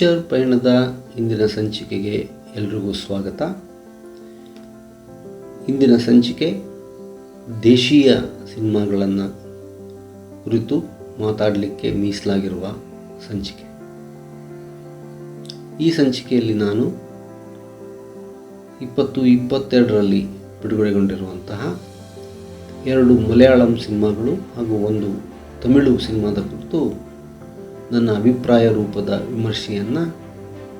Picture ಪಯಣದ ಇಂದಿನ ಸಂಚಿಕೆಗೆ ಎಲ್ರಿಗೂ ಸ್ವಾಗತ. ಇಂದಿನ ಸಂಚಿಕೆ ದೇಶೀಯ ಸಿನಿಮಾಗಳನ್ನು ಕುರಿತು ಮಾತಾಡಲಿಕ್ಕೆ ಮೀಸಲಾಗಿರುವ ಸಂಚಿಕೆ. ಈ ಸಂಚಿಕೆಯಲ್ಲಿ ನಾನು 2022ರಲ್ಲಿ ಬಿಡುಗಡೆಗೊಂಡಿರುವಂತಹ 2 ಮಲಯಾಳಂ ಸಿನಿಮಾಗಳು ಹಾಗೂ 1 ತಮಿಳು ಸಿನಿಮಾದ ಕುರಿತು ನನ್ನ ಅಭಿಪ್ರಾಯ ರೂಪದ ವಿಮರ್ಶೆಯನ್ನು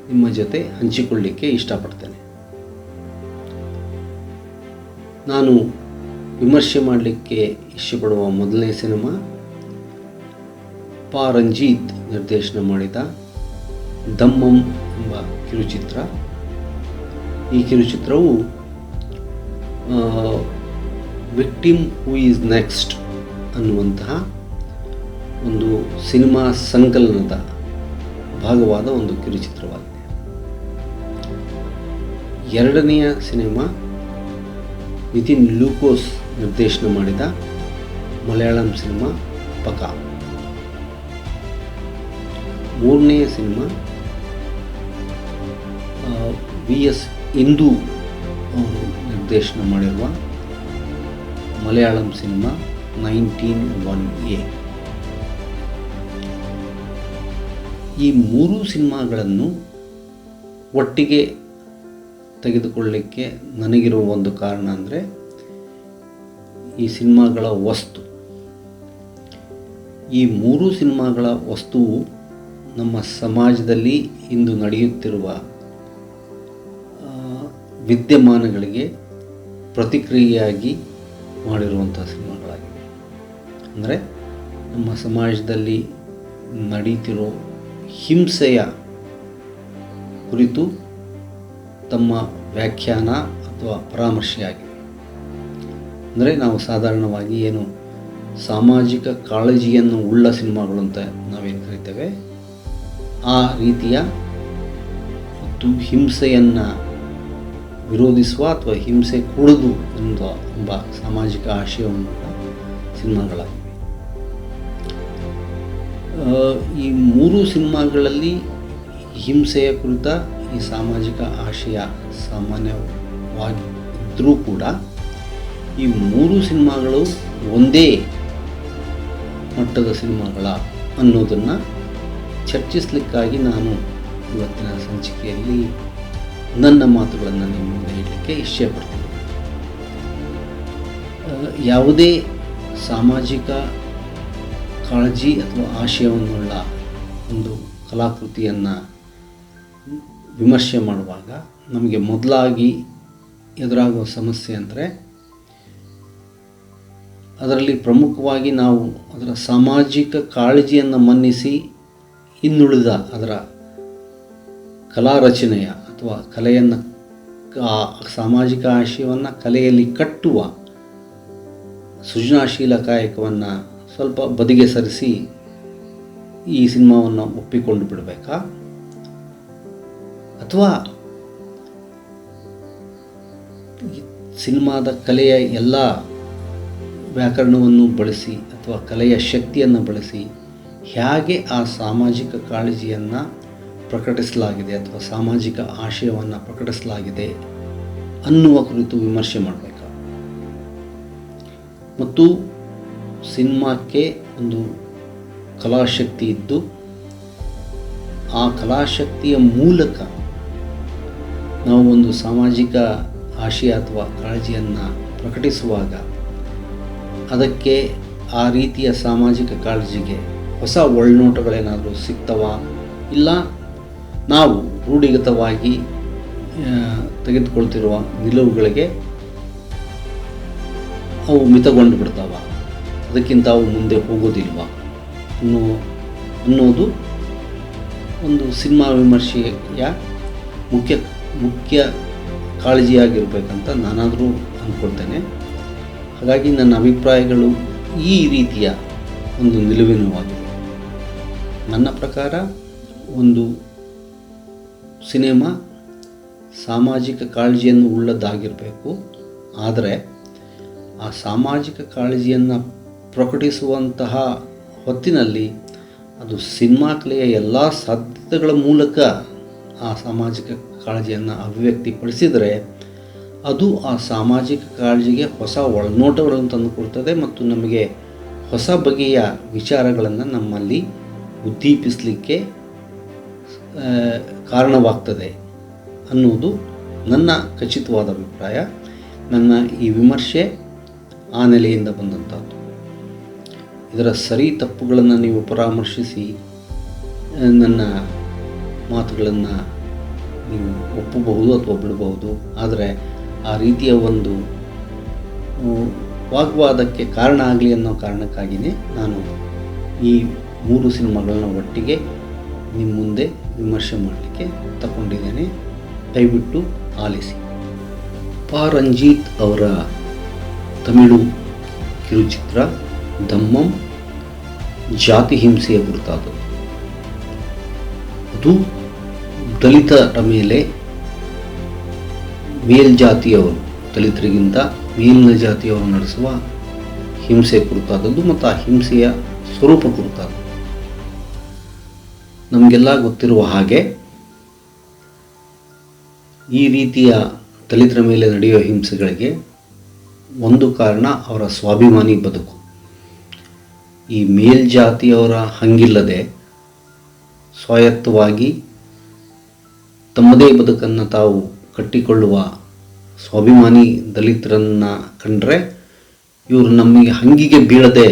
ನಿಮ್ಮ ಜೊತೆ ಹಂಚಿಕೊಳ್ಳಿಕ್ಕೆ ಇಷ್ಟಪಡ್ತೇನೆ. ನಾನು ವಿಮರ್ಶೆ ಮಾಡಲಿಕ್ಕೆ ಇಷ್ಟಪಡುವ ಮೊದಲನೇ ಸಿನಿಮಾ ಪಾ ರಂಜಿತ್ ನಿರ್ದೇಶನ ಮಾಡಿದ ದಮ್ಮಂ ಎಂಬ ಕಿರುಚಿತ್ರ. ಈ ಕಿರುಚಿತ್ರವು ವಿಕ್ಟಿಮ್ ಹೂ ಈಸ್ ನೆಕ್ಸ್ಟ್ ಅನ್ನುವಂತಹ ಒಂದು ಸಿನಿಮಾ ಸಂಕಲನದ ಭಾಗವಾದ ಒಂದು ಕಿರುಚಿತ್ರವಾಗಿದೆ. ಎರಡನೆಯ ಸಿನಿಮಾ ನಿತಿನ್ ಲೂಕೋಸ್ ನಿರ್ದೇಶನ ಮಾಡಿದ ಮಲಯಾಳಂ ಸಿನಿಮಾ ಪಕ. ಮೂರನೆಯ ಸಿನಿಮಾ VS ಇಂದು ಅವರು ನಿರ್ದೇಶನ ಮಾಡಿರುವ ಮಲಯಾಳಂ ಸಿನಿಮಾ 1901A. ಈ 3 ಸಿನಿಮಾಗಳನ್ನು ಒಟ್ಟಿಗೆ ತೆಗೆದುಕೊಳ್ಳಲಿಕ್ಕೆ ನನಗಿರುವ ಒಂದು ಕಾರಣ ಅಂದರೆ ಈ ಸಿನಿಮಾಗಳ ವಸ್ತು. ಈ 3 ಸಿನಿಮಾಗಳ ವಸ್ತುವು ನಮ್ಮ ಸಮಾಜದಲ್ಲಿ ಇಂದು ನಡೆಯುತ್ತಿರುವ ವಿದ್ಯಮಾನಗಳಿಗೆ ಪ್ರತಿಕ್ರಿಯೆಯಾಗಿ ಮಾಡಿರುವಂಥ ಸಿನಿಮಾಗಳಾಗಿವೆ. ಅಂದರೆ ನಮ್ಮ ಸಮಾಜದಲ್ಲಿ ನಡೀತಿರೋ ಹಿಂಸೆಯ ಕುರಿತು ತಮ್ಮ ವ್ಯಾಖ್ಯಾನ ಅಥವಾ ಪರಾಮರ್ಶೆಯಾಗಿವೆ. ಅಂದರೆ ನಾವು ಸಾಧಾರಣವಾಗಿ ಏನು ಸಾಮಾಜಿಕ ಕಾಳಜಿಯನ್ನು ಉಳ್ಳ ಸಿನಿಮಾಗಳು ಅಂತ ನಾವೇನು ಕರಿತೇವೆ, ಆ ರೀತಿಯ ಮತ್ತು ಹಿಂಸೆಯನ್ನು ವಿರೋಧಿಸುವ ಅಥವಾ ಹಿಂಸೆ ಕೂಡದು ಎಂಬ ಸಾಮಾಜಿಕ ಆಶಯವನ್ನು ಸಿನಿಮಾಗಳಾಗಿವೆ. ಈ 3 ಸಿನಿಮಾಗಳಲ್ಲಿ ಹಿಂಸೆಯ ಕುರಿತ ಈ ಸಾಮಾಜಿಕ ಆಶಯ ಸಾಮಾನ್ಯವಾಗಿದ್ದರೂ ಕೂಡ ಈ 3 ಸಿನಿಮಾಗಳು ಒಂದೇ ಮಟ್ಟದ ಸಿನಿಮಾಗಳ ಅನ್ನೋದನ್ನು ಚರ್ಚಿಸಲಿಕ್ಕಾಗಿ ನಾನು ಇವತ್ತಿನ ಸಂಚಿಕೆಯಲ್ಲಿ ನನ್ನ ಮಾತುಗಳನ್ನು ನಿಮ್ಮ ಮುಂದೆ ಇಡಲಿಕ್ಕೆ ಇಷ್ಟಪಡ್ತೀನಿ. ಯಾವುದೇ ಸಾಮಾಜಿಕ ಕಾಳಜಿ ಅಥವಾ ಆಶಯವನ್ನುಳ್ಳ ಒಂದು ಕಲಾಕೃತಿಯನ್ನು ವಿಮರ್ಶೆ ಮಾಡುವಾಗ ನಮಗೆ ಮೊದಲಾಗಿ ಎದುರಾಗುವ ಸಮಸ್ಯೆ ಅಂದರೆ ಅದರಲ್ಲಿ ಪ್ರಮುಖವಾಗಿ ನಾವು ಅದರ ಸಾಮಾಜಿಕ ಕಾಳಜಿಯನ್ನು ಮನ್ನಿಸಿ ಇನ್ನುಳಿದ ಅದರ ಕಲಾ ರಚನೆಯ ಅಥವಾ ಕಲೆಯನ್ನು ಸಾಮಾಜಿಕ ಆಶಯವನ್ನು ಕಲೆಯಲ್ಲಿ ಕಟ್ಟುವ ಸೃಜನಶೀಲ ಕಾಯಕವನ್ನು ಸ್ವಲ್ಪ ಬದಿಗೆ ಸರಿಸಿ ಈ ಸಿನಿಮಾವನ್ನು ಒಪ್ಪಿಕೊಂಡು ಬಿಡಬೇಕಾ, ಅಥವಾ ಸಿನಿಮಾದ ಕಲೆಯ ಎಲ್ಲ ವ್ಯಾಕರಣವನ್ನು ಬಳಸಿ ಅಥವಾ ಕಲೆಯ ಶಕ್ತಿಯನ್ನು ಬಳಸಿ ಹೇಗೆ ಆ ಸಾಮಾಜಿಕ ಕಾಳಜಿಯನ್ನು ಪ್ರಕಟಿಸಲಾಗಿದೆ ಅಥವಾ ಸಾಮಾಜಿಕ ಆಶಯವನ್ನು ಪ್ರಕಟಿಸಲಾಗಿದೆ ಅನ್ನುವ ಕುರಿತು ವಿಮರ್ಶೆ ಮಾಡಬೇಕಾ, ಮತ್ತು ಸಿನಿಮಾಕ್ಕೆ ಒಂದು ಕಲಾಶಕ್ತಿ ಇದ್ದು ಆ ಕಲಾಶಕ್ತಿಯ ಮೂಲಕ ನಾವು ಒಂದು ಸಾಮಾಜಿಕ ಆಶಯ ಅಥವಾ ಕಾಳಜಿಯನ್ನು ಪ್ರಕಟಿಸುವಾಗ ಅದಕ್ಕೆ ಆ ರೀತಿಯ ಸಾಮಾಜಿಕ ಕಾಳಜಿಗೆ ಹೊಸ ಒಳನೋಟಗಳೇನಾದರೂ ಸಿಗ್ತವಾ, ಇಲ್ಲ ನಾವು ರೂಢಿಗತವಾಗಿ ತೆಗೆದುಕೊಳ್ತಿರುವ ನಿಲುವುಗಳಿಗೆ ಅವು ಮಿತಗೊಂಡು ಬಿಡ್ತಾವ, ಅದಕ್ಕಿಂತ ಅವು ಮುಂದೆ ಹೋಗೋದಿಲ್ವ ಅನ್ನೋದು ಒಂದು ಸಿನಿಮಾ ವಿಮರ್ಶೆಯ ಮುಖ್ಯ ಕಾಳಜಿಯಾಗಿರಬೇಕಂತ ನಾನಾದರೂ ಅಂದ್ಕೊಳ್ತೇನೆ. ಹಾಗಾಗಿ ನನ್ನ ಅಭಿಪ್ರಾಯಗಳು ಈ ರೀತಿಯ ಒಂದು ನಿಲುವಿನವಾಗಿದೆ. ನನ್ನ ಪ್ರಕಾರ ಒಂದು ಸಿನಿಮಾ ಸಾಮಾಜಿಕ ಕಾಳಜಿಯನ್ನು ಉಳ್ಳದ್ದಾಗಿರಬೇಕು, ಆದರೆ ಆ ಸಾಮಾಜಿಕ ಕಾಳಜಿಯನ್ನು ಪ್ರಕಟಿಸುವಂತಹ ಹೊತ್ತಿನಲ್ಲಿ ಅದು ಸಿನಿಮಾ ಕಲೆಯ ಎಲ್ಲ ಸಾಧ್ಯತೆಗಳ ಮೂಲಕ ಆ ಸಾಮಾಜಿಕ ಕಾಳಜಿಯನ್ನು ಅಭಿವ್ಯಕ್ತಿಪಡಿಸಿದರೆ ಅದು ಆ ಸಾಮಾಜಿಕ ಕಾಳಜಿಗೆ ಹೊಸ ಒಳನೋಟಗಳನ್ನು ತಂದುಕೊಡ್ತದೆ ಮತ್ತು ನಮಗೆ ಹೊಸ ಬಗೆಯ ವಿಚಾರಗಳನ್ನು ನಮ್ಮಲ್ಲಿ ಉದ್ದೀಪಿಸಲಿಕ್ಕೆ ಕಾರಣವಾಗ್ತದೆ ಅನ್ನೋದು ನನ್ನ ಖಚಿತವಾದ ಅಭಿಪ್ರಾಯ. ನನ್ನ ಈ ವಿಮರ್ಶೆ ಆ ನೆಲೆಯಿಂದ ಬಂದಂಥದ್ದು. ಇದರ ಸರಿ ತಪ್ಪುಗಳನ್ನು ನೀವು ಪರಾಮರ್ಶಿಸಿ ನನ್ನ ಮಾತುಗಳನ್ನು ನೀವು ಒಪ್ಪಬಹುದು ಅಥವಾ ಬಿಡಬಹುದು. ಆದರೆ ಆ ರೀತಿಯ ಒಂದು ವಾಗ್ವಾದಕ್ಕೆ ಕಾರಣ ಆಗಲಿ ಅನ್ನೋ ಕಾರಣಕ್ಕಾಗಿಯೇ ನಾನು ಈ 3 ಸಿನಿಮಾಗಳನ್ನ ಒಟ್ಟಿಗೆ ನಿಮ್ಮ ಮುಂದೆ ವಿಮರ್ಶೆ ಮಾಡಲಿಕ್ಕೆ ತಗೊಂಡಿದ್ದೇನೆ. ದಯವಿಟ್ಟು ಆಲಿಸಿ. ಪಾ ರಂಜಿತ್ ಅವರ ತಮಿಳು ಕಿರುಚಿತ್ರ ದಮ್ಮಂ ಜಾತಿ ಹಿಂಸೆಯ ಕುರಿತಾದದ್ದು. ಅದು ದಲಿತರ ಮೇಲೆ ಮೇಲ್ಜಾತಿಯವರು, ದಲಿತರಿಗಿಂತ ಮೇಲಿನ ಜಾತಿಯವರು ನಡೆಸುವ ಹಿಂಸೆ ಕುರಿತಾದದ್ದು ಮತ್ತು ಆ ಹಿಂಸೆಯ ಸ್ವರೂಪ ಕುರಿತಾದದ್ದು. ನಮಗೆಲ್ಲ ಗೊತ್ತಿರುವ ಹಾಗೆ ಈ ರೀತಿಯ ದಲಿತರ ಮೇಲೆ ನಡೆಯುವ ಹಿಂಸೆಗಳಿಗೆ ಒಂದು ಕಾರಣ ಅವರ ಸ್ವಾಭಿಮಾನಿ ಬದುಕು. ಈ ಮೇಲ್ಜಾತಿಯವರ ಹಂಗಿಲ್ಲದೆ ಸ್ವಾಯತ್ತವಾಗಿ ತಮ್ಮದೇ ಬದುಕನ್ನು ತಾವು ಕಟ್ಟಿಕೊಳ್ಳುವ ಸ್ವಾಭಿಮಾನಿ ದಲಿತರನ್ನು ಕಂಡ್ರೆ ಇವರು ನಮಗೆ ಹಂಗಿಗೆ ಬೀಳದೆ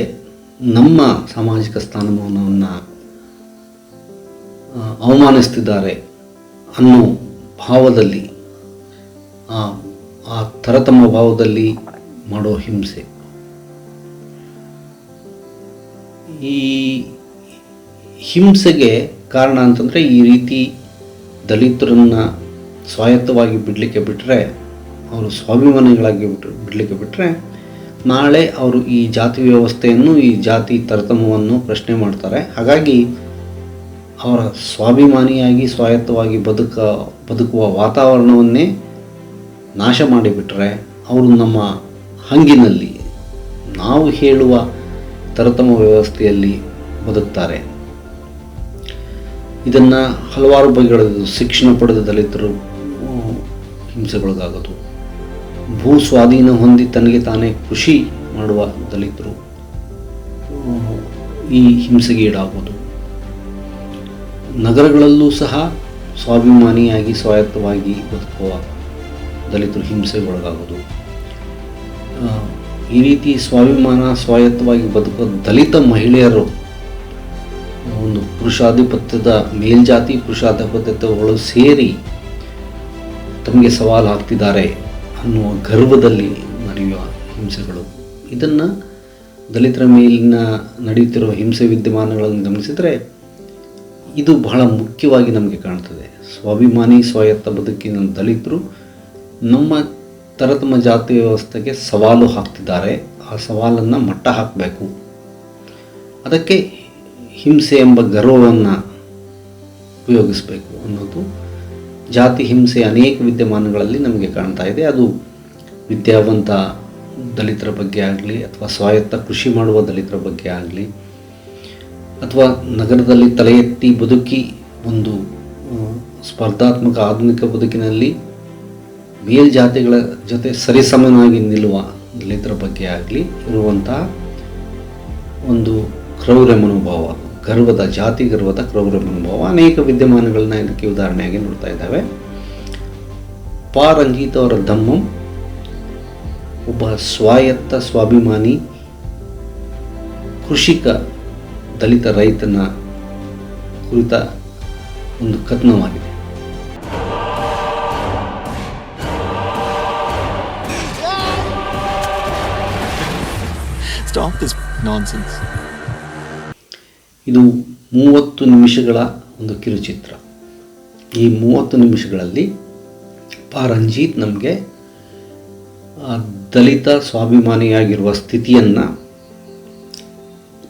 ನಮ್ಮ ಸಾಮಾಜಿಕ ಸ್ಥಾನಮಾನವನ್ನು ಅವಮಾನಿಸ್ತಿದ್ದಾರೆ ಅನ್ನೋ ಭಾವದಲ್ಲಿ, ಆ ತರತಮ ಭಾವದಲ್ಲಿ ಮಾಡೋ ಹಿಂಸೆ. ಈ ಹಿಂಸೆಗೆ ಕಾರಣ ಅಂತಂದರೆ ಈ ರೀತಿ ದಲಿತರನ್ನು ಸ್ವಾಯತ್ತವಾಗಿ ಬಿಡಲಿಕ್ಕೆ ಬಿಟ್ಟರೆ, ಅವರು ಸ್ವಾಭಿಮಾನಿಗಳಾಗಿ ಬಿಡಲಿಕ್ಕೆ ಬಿಟ್ಟರೆ, ನಾಳೆ ಅವರು ಈ ಜಾತಿ ವ್ಯವಸ್ಥೆಯನ್ನು, ಈ ಜಾತಿ ತರತಮವನ್ನು ಪ್ರಶ್ನೆ ಮಾಡ್ತಾರೆ. ಹಾಗಾಗಿ ಅವರ ಸ್ವಾಭಿಮಾನಿಯಾಗಿ ಸ್ವಾಯತ್ತವಾಗಿ ಬದುಕುವ ವಾತಾವರಣವನ್ನೇ ನಾಶ ಮಾಡಿಬಿಟ್ರೆ ಅವರು ನಮ್ಮ ಹಂಗಿನಲ್ಲಿ, ನಾವು ಹೇಳುವ ತರತಮ ವ್ಯವಸ್ಥೆಯಲ್ಲಿ ಬದುಕ್ತಾರೆ. ಇದನ್ನು ಹಲವಾರು ಬಗೆಗಳದ್ದು. ಶಿಕ್ಷಣ ಪಡೆದ ದಲಿತರು ಹಿಂಸೆಗೊಳಗಾಗೋದು, ಭೂ ಸ್ವಾಧೀನ ಹೊಂದಿ ತನಗೆ ತಾನೇ ಕೃಷಿ ಮಾಡುವ ದಲಿತರು ಈ ಹಿಂಸೆಗೆ ಈಡಾಗೋದು, ನಗರಗಳಲ್ಲೂ ಸಹ ಸ್ವಾಭಿಮಾನಿಯಾಗಿ ಸ್ವಾಯತ್ತವಾಗಿ ಬದುಕುವ ದಲಿತರು ಹಿಂಸೆಗೊಳಗಾಗೋದು. ಈ ರೀತಿ ಸ್ವಾಯತ್ತವಾಗಿ ಬದುಕುವ ದಲಿತ ಮಹಿಳೆಯರು ಒಂದು ಪುರುಷಾಧಿಪತ್ಯದ ಮೇಲ್ಜಾತಿ ಪುರುಷಾಧಿಪತ್ಯಗಳು ಸೇರಿ ತಮಗೆ ಸವಾಲು ಹಾಕ್ತಿದ್ದಾರೆ ಅನ್ನುವ ಗರ್ವದಲ್ಲಿ ನಡೆಯುವ ಹಿಂಸೆಗಳು. ಇದನ್ನು ದಲಿತರ ಮೇಲಿನ ನಡೆಯುತ್ತಿರುವ ಹಿಂಸೆ ವಿದ್ಯಮಾನಗಳನ್ನು ಗಮನಿಸಿದರೆ ಇದು ಬಹಳ ಮುಖ್ಯವಾಗಿ ನಮಗೆ ಕಾಣ್ತದೆ. ಸ್ವಾಭಿಮಾನಿ ಸ್ವಾಯತ್ತ ಬದುಕಿನ ದಲಿತರು ನಮ್ಮ ತರತಮ ಜಾತಿ ವ್ಯವಸ್ಥೆಗೆ ಸವಾಲು ಹಾಕ್ತಿದ್ದಾರೆ. ಆ ಸವಾಲನ್ನು ಮಟ್ಟ ಹಾಕಬೇಕು. ಅದಕ್ಕೆ ಹಿಂಸೆ ಎಂಬ ಗರ್ವವನ್ನು ಉಪಯೋಗಿಸಬೇಕು ಅನ್ನೋದು ಜಾತಿ ಹಿಂಸೆ ಅನೇಕ ವಿದ್ಯಮಾನಗಳಲ್ಲಿ ನಮಗೆ ಕಾಣ್ತಾ ಇದೆ. ಅದು ವಿದ್ಯಾವಂತ ದಲಿತರ ಬಗ್ಗೆ ಆಗಲಿ, ಅಥವಾ ಸ್ವಾಯತ್ತ ಕೃಷಿ ಮಾಡುವ ದಲಿತರ ಬಗ್ಗೆ ಆಗಲಿ, ಅಥವಾ ನಗರದಲ್ಲಿ ತಲೆ ಎತ್ತಿ ಬದುಕಿ ಒಂದು ಸ್ಪರ್ಧಾತ್ಮಕ ಆಧುನಿಕ ಬದುಕಿನಲ್ಲಿ ಮೇಲ್ಜಾತಿಗಳ ಜೊತೆ ಸರಿಸಮನಾಗಿ ನಿಲ್ಲುವ ದಲಿತರ ಬಗ್ಗೆ ಆಗಲಿ ಇರುವಂತಹ ಒಂದು ಕ್ರೌರ್ಯ ಮನೋಭಾವ, ಜಾತಿ ಗರ್ವದ ಕ್ರೌರ್ಯ ಮನೋಭಾವ ಅನೇಕ ವಿದ್ಯಮಾನಗಳನ್ನ ಇದಕ್ಕೆ ಉದಾಹರಣೆಯಾಗಿ ನೋಡ್ತಾ ಇದ್ದಾವೆ. ಪಾ ರಂಜಿತ್ ಅವರ ದಮ್ಮಂ ಒಬ್ಬ ಸ್ವಾಯತ್ತ ಸ್ವಾಭಿಮಾನಿ ಕೃಷಿಕ ದಲಿತ ರೈತನ ಕುರಿತ ಒಂದು ಕಥನವಾಗಿದೆ. Stop this nonsense. ಇದು 30 ನಿಮಿಷಗಳ ಒಂದು ಕಿರುಚಿತ್ರ. ಈ 30 ನಿಮಿಷಗಳಲ್ಲಿ ಪಾ ರಂಜಿತ್ ನಮಗೆ ದಲಿತ ಸ್ವಾಭಿಮಾನಿಯಾಗಿರುವ ಸ್ಥಿತಿಯನ್ನು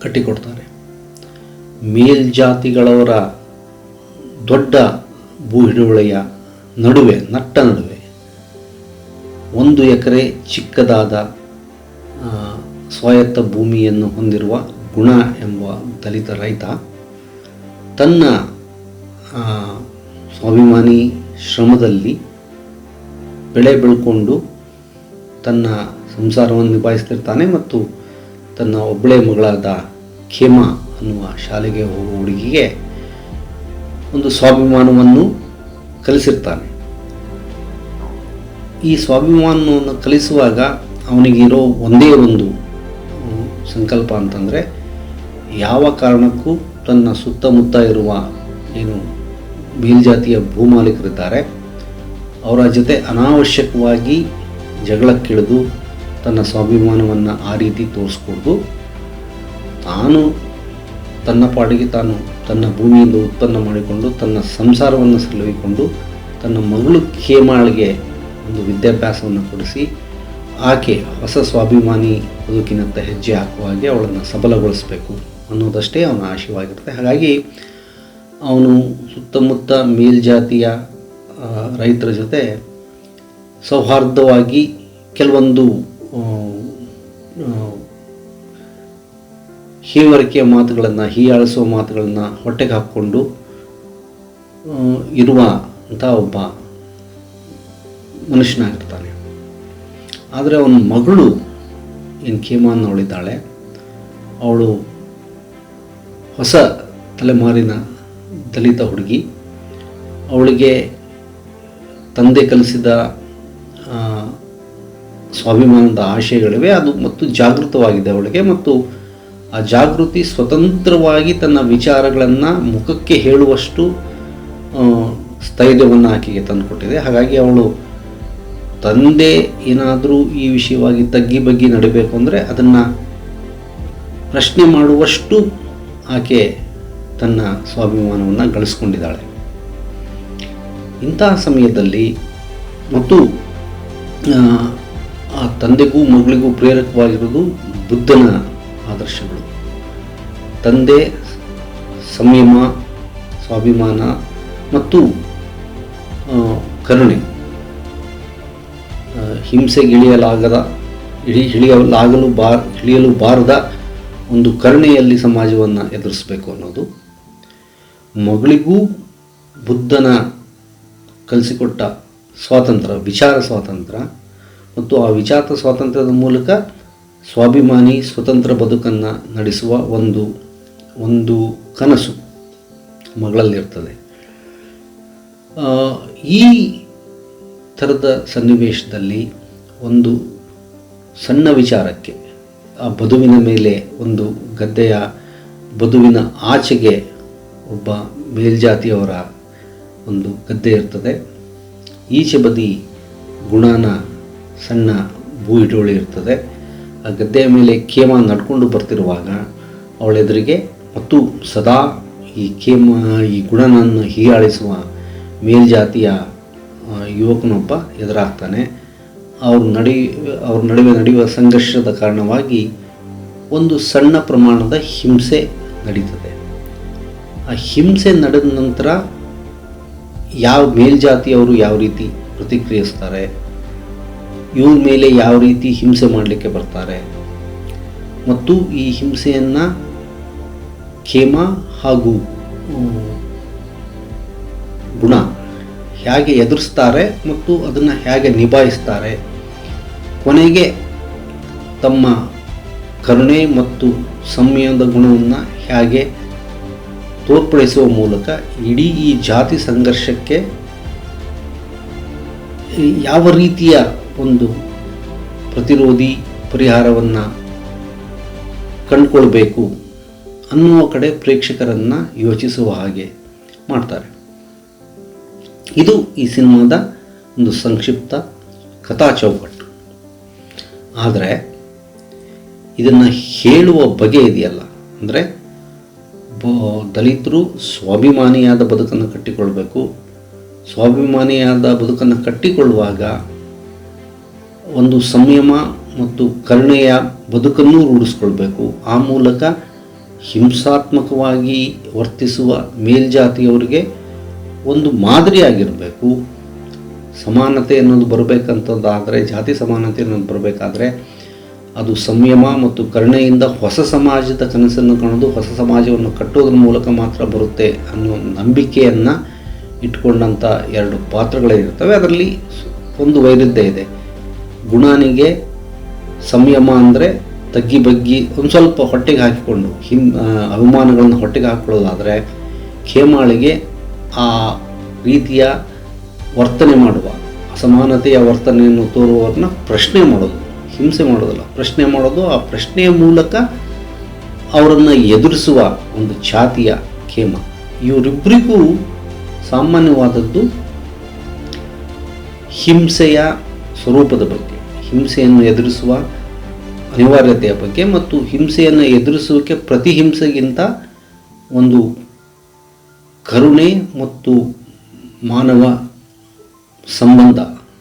ಕಟ್ಟಿಕೊಡ್ತಾರೆ. ಮೇಲ್ಜಾತಿಗಳವರ ದೊಡ್ಡ ಭೂ ಹಿಡುವಳಿಯ ನಟ್ಟ ನಡುವೆ 1 ಎಕರೆ ಚಿಕ್ಕದಾದ ಸ್ವಾಯತ್ತ ಭೂಮಿಯನ್ನು ಹೊಂದಿರುವ ಗುಣ ಎಂಬ ದಲಿತ ರೈತ ತನ್ನ ಸ್ವಾಭಿಮಾನಿ ಶ್ರಮದಲ್ಲಿ ಬೆಳೆ ಬೆಳ್ಕೊಂಡು ತನ್ನ ಸಂಸಾರವನ್ನು ನಿಭಾಯಿಸ್ತಿರ್ತಾನೆ ಮತ್ತು ತನ್ನ ಒಬ್ಬಳೇ ಮಗಳಾದ ಖೇಮ ಅನ್ನುವ ಶಾಲೆಗೆ ಹೋಗುವ ಹುಡುಗಿಗೆ ಒಂದು ಸ್ವಾಭಿಮಾನವನ್ನು ಕಲಿಸಿರ್ತಾನೆ. ಈ ಸ್ವಾಭಿಮಾನವನ್ನು ಕಲಿಸುವಾಗ ಅವನಿಗಿರೋ ಒಂದೇ ಒಂದು ಸಂಕಲ್ಪ ಅಂತಂದರೆ, ಯಾವ ಕಾರಣಕ್ಕೂ ತನ್ನ ಸುತ್ತಮುತ್ತ ಇರುವ ಏನು ಮೇಲ್ಜಾತಿಯ ಭೂಮಾಲೀಕರಿದ್ದಾರೆ ಅವರ ಜೊತೆ ಅನಾವಶ್ಯಕವಾಗಿ ಜಗಳಕ್ಕಿಳಿದು ತನ್ನ ಸ್ವಾಭಿಮಾನವನ್ನು ಆ ರೀತಿ ತೋರಿಸ್ಕೊಡ್ದು ತಾನು ತನ್ನ ಪಾಡಿಗೆ ತಾನು ತನ್ನ ಭೂಮಿಯಿಂದ ಉತ್ಪನ್ನ ಮಾಡಿಕೊಂಡು ತನ್ನ ಸಂಸಾರವನ್ನು ಸಲುಹಿಕೊಂಡು ತನ್ನ ಮಗಳು ಖೇಮಾಳಿಗೆ ಒಂದು ವಿದ್ಯಾಭ್ಯಾಸವನ್ನು ಕೊಡಿಸಿ ಆಕೆ ಹೊಸ ಸ್ವಾಭಿಮಾನಿ ಬದುಕಿನತ್ತ ಹೆಜ್ಜೆ ಹಾಕುವ ಹಾಗೆ ಅವಳನ್ನು ಸಬಲಗೊಳಿಸಬೇಕು ಅನ್ನೋದಷ್ಟೇ ಅವನ ಆಶಯವಾಗಿರುತ್ತೆ. ಹಾಗಾಗಿ ಅವನು ಸುತ್ತಮುತ್ತ ಮೇಲ್ಜಾತಿಯ ರೈತರ ಜೊತೆ ಸೌಹಾರ್ದವಾಗಿ ಕೆಲವೊಂದು ಹೀವರಿಕೆಯ ಮಾತುಗಳನ್ನು, ಹೀಯಾಳಿಸುವ ಮಾತುಗಳನ್ನು ಹೊಟ್ಟೆಗೆ ಹಾಕ್ಕೊಂಡು ಇರುವ ಅಂಥ ಒಬ್ಬ ಮನುಷ್ಯನಾಗಿರ್ತಾನೆ. ಆದರೆ ಅವನ ಮಗಳು ಏನು ಖೇಮಾ ಅನ್ನವಳಿದ್ದಾಳೆ, ಅವಳು ಹೊಸ ತಲೆಮಾರಿನ ದಲಿತ ಹುಡುಗಿ. ಅವಳಿಗೆ ತಂದೆ ಕಲಿಸಿದ ಸ್ವಾಭಿಮಾನದ ಆಶಯಗಳಿವೆ, ಅದು ಮತ್ತು ಜಾಗೃತವಾಗಿದೆ ಅವಳಿಗೆ. ಮತ್ತು ಆ ಜಾಗೃತಿ ಸ್ವತಂತ್ರವಾಗಿ ತನ್ನ ವಿಚಾರಗಳನ್ನು ಮುಖಕ್ಕೆ ಹೇಳುವಷ್ಟು ಸ್ಥೈರ್ಯವನ್ನು ಆಕೆಗೆ ತಂದುಕೊಟ್ಟಿದೆ. ಹಾಗಾಗಿ ಅವಳು ತಂದೆ ಏನಾದರೂ ಈ ವಿಷಯವಾಗಿ ತಗ್ಗಿ ಬಗ್ಗಿ ನಡಿಬೇಕು ಅಂದರೆ ಅದನ್ನು ಪ್ರಶ್ನೆ ಮಾಡುವಷ್ಟು ಆಕೆ ತನ್ನ ಸ್ವಾಭಿಮಾನವನ್ನು ಗಳಿಸ್ಕೊಂಡಿದ್ದಾಳೆ. ಇಂತಹ ಸಮಯದಲ್ಲಿ ಮತ್ತು ಆ ತಂದೆಗೂ ಮಗಳಿಗೂ ಪ್ರೇರಕವಾಗಿರೋದು ಬುದ್ಧನ ಆದರ್ಶಗಳು. ತಂದೆ ಸಂಯಮ, ಸ್ವಾಭಿಮಾನ ಮತ್ತು ಕರುಣೆ, ಹಿಡಿಯಲು ಬಾರದ ಒಂದು ಕರುಣೆಯಲ್ಲಿ ಸಮಾಜವನ್ನು ಎದುರಿಸಬೇಕು ಅನ್ನೋದು. ಮಗಳಿಗೂ ಬುದ್ಧನ ಕಲಿಸಿಕೊಟ್ಟ ಸ್ವಾತಂತ್ರ್ಯ, ವಿಚಾರ ಸ್ವಾತಂತ್ರ್ಯ ಮತ್ತು ಆ ವಿಚಾರ ಸ್ವಾತಂತ್ರ್ಯದ ಮೂಲಕ ಸ್ವಾಭಿಮಾನಿ ಸ್ವತಂತ್ರ ಬದುಕನ್ನು ನಡೆಸುವ ಒಂದು ಕನಸು ಮಗಳಲ್ಲಿರ್ತದೆ. ಈ ಥರದ ಸನ್ನಿವೇಶದಲ್ಲಿ ಒಂದು ಸಣ್ಣ ವಿಚಾರಕ್ಕೆ, ಆ ಬದುವಿನ ಮೇಲೆ ಒಂದು ಗದ್ದೆಯ ಬದುವಿನ ಆಚೆಗೆ ಒಬ್ಬ ಮೇಲ್ಜಾತಿಯವರ ಒಂದು ಗದ್ದೆ ಇರ್ತದೆ. ಈಚೆ ಬದಿ ಗುಣನ ಸಣ್ಣ ಭೂಯಿಟೋಳಿ ಇರ್ತದೆ. ಆ ಗದ್ದೆಯ ಮೇಲೆ ಖೇಮ ನಡ್ಕೊಂಡು ಬರ್ತಿರುವಾಗ ಅವಳೆದುರಿಗೆ ಮತ್ತು ಸದಾ ಈ ಗುಣನನ್ನು ಹೀಯಾಳಿಸುವ ಮೇಲ್ಜಾತಿಯ ಯುವಕನೊಬ್ಬ ಎದುರಾಗ್ತಾನೆ. ಅವ್ರ ನಡುವೆ ನಡೆಯುವ ಸಂಘರ್ಷದ ಕಾರಣವಾಗಿ ಒಂದು ಸಣ್ಣ ಪ್ರಮಾಣದ ಹಿಂಸೆ ನಡೀತದೆ. ಆ ಹಿಂಸೆ ನಡೆದ ನಂತರ ಯಾವ ಮೇಲ್ಜಾತಿಯವರು ಯಾವ ರೀತಿ ಪ್ರತಿಕ್ರಿಯಿಸ್ತಾರೆ, ಇವ್ರ ಮೇಲೆ ಯಾವ ರೀತಿ ಹಿಂಸೆ ಮಾಡಲಿಕ್ಕೆ ಬರ್ತಾರೆ ಮತ್ತು ಈ ಹಿಂಸೆಯನ್ನು ಖೇಮ ಹಾಗೂ ಗುಣ ಹೇಗೆ ಎದುರಿಸ್ತಾರೆ ಮತ್ತು ಅದನ್ನು ಹೇಗೆ ನಿಭಾಯಿಸ್ತಾರೆ, ಕೊನೆಗೆ ತಮ್ಮ ಕರುಣೆ ಮತ್ತು ಸಂಯಮದ ಗುಣವನ್ನು ಹೇಗೆ ತೋರ್ಪಡಿಸುವ ಮೂಲಕ ಇಡೀ ಈ ಜಾತಿ ಸಂಘರ್ಷಕ್ಕೆ ಯಾವ ರೀತಿಯ ಒಂದು ಪ್ರತಿರೋಧಿ ಪರಿಹಾರವನ್ನು ಕಂಡುಕೊಳ್ಬೇಕು ಅನ್ನುವ ಕಡೆ ಪ್ರೇಕ್ಷಕರನ್ನು ಯೋಚಿಸುವ ಹಾಗೆ ಮಾಡ್ತಾರೆ. ಇದು ಈ ಸಿನಿಮಾದ ಒಂದು ಸಂಕ್ಷಿಪ್ತ ಕಥಾ ಚೌಕಟ್ಟು. ಆದರೆ ಇದನ್ನು ಹೇಳುವ ಬಗೆ ಇದೆಯಲ್ಲ, ಅಂದರೆ ದಲಿತರು ಸ್ವಾಭಿಮಾನಿಯಾದ ಬದುಕನ್ನು ಕಟ್ಟಿಕೊಳ್ಬೇಕು. ಸ್ವಾಭಿಮಾನಿಯಾದ ಬದುಕನ್ನು ಕಟ್ಟಿಕೊಳ್ಳುವಾಗ ಒಂದು ಸಂಯಮ ಮತ್ತು ಕರುಣೆಯ ಬದುಕನ್ನು ರೂಢಿಸ್ಕೊಳ್ಬೇಕು. ಆ ಮೂಲಕ ಹಿಂಸಾತ್ಮಕವಾಗಿ ವರ್ತಿಸುವ ಮೇಲ್ಜಾತಿಯವರಿಗೆ ಒಂದು ಮಾದರಿಯಾಗಿರಬೇಕು. ಸಮಾನತೆ ಅನ್ನೋದು ಬರಬೇಕಂತಂದಾದರೆ, ಜಾತಿ ಸಮಾನತೆ ಅನ್ನೋದು ಬರಬೇಕಾದ್ರೆ ಅದು ಸಂಯಮ ಮತ್ತು ಕರುಣೆಯಿಂದ ಹೊಸ ಸಮಾಜದ ಕನಸನ್ನು ಕಾಣೋದು, ಹೊಸ ಸಮಾಜವನ್ನು ಕಟ್ಟೋದ್ರ ಮೂಲಕ ಮಾತ್ರ ಬರುತ್ತೆ ಅನ್ನೋ ನಂಬಿಕೆಯನ್ನು ಇಟ್ಕೊಂಡಂಥ ಎರಡು ಪಾತ್ರಗಳಿರ್ತವೆ. ಅದರಲ್ಲಿ ಒಂದು ವೈರುಧ್ಯ ಇದೆ. ಗುಣನಿಗೆ ಸಂಯಮ ಅಂದರೆ ತಗ್ಗಿ ಬಗ್ಗಿ ಒಂದು ಸ್ವಲ್ಪ ಹೊಟ್ಟೆಗೆ ಹಾಕಿಕೊಂಡು ಅವಮಾನಗಳನ್ನು ಹೊಟ್ಟೆಗೆ ಹಾಕ್ಕೊಳ್ಳೋದಾದರೆ, ಖೇಮಾಳಿಗೆ ಆ ರೀತಿಯ ವರ್ತನೆ ಮಾಡುವ, ಅಸಮಾನತೆಯ ವರ್ತನೆಯನ್ನು ತೋರುವವ್ರನ್ನ ಪ್ರಶ್ನೆ ಮಾಡೋದು, ಹಿಂಸೆ ಮಾಡೋದಲ್ಲ, ಪ್ರಶ್ನೆ ಮಾಡೋದು. ಆ ಪ್ರಶ್ನೆಯ ಮೂಲಕ ಅವರನ್ನು ಎದುರಿಸುವ ಒಂದು ಛಾತಿಯ ಖೇಮ. ಇವರಿಬ್ಬರಿಗೂ ಸಾಮಾನ್ಯವಾದದ್ದು ಹಿಂಸೆಯ ಸ್ವರೂಪದ ಬಗ್ಗೆ, ಹಿಂಸೆಯನ್ನು ಎದುರಿಸುವ ಅನಿವಾರ್ಯತೆಯ ಬಗ್ಗೆ ಮತ್ತು ಹಿಂಸೆಯನ್ನು ಎದುರಿಸುವಿಕೆ ಪ್ರತಿಹಿಂಸೆಗಿಂತ ಒಂದು ಕರುಣೆ ಮತ್ತು ಮಾನವ ಸಂಬಂಧ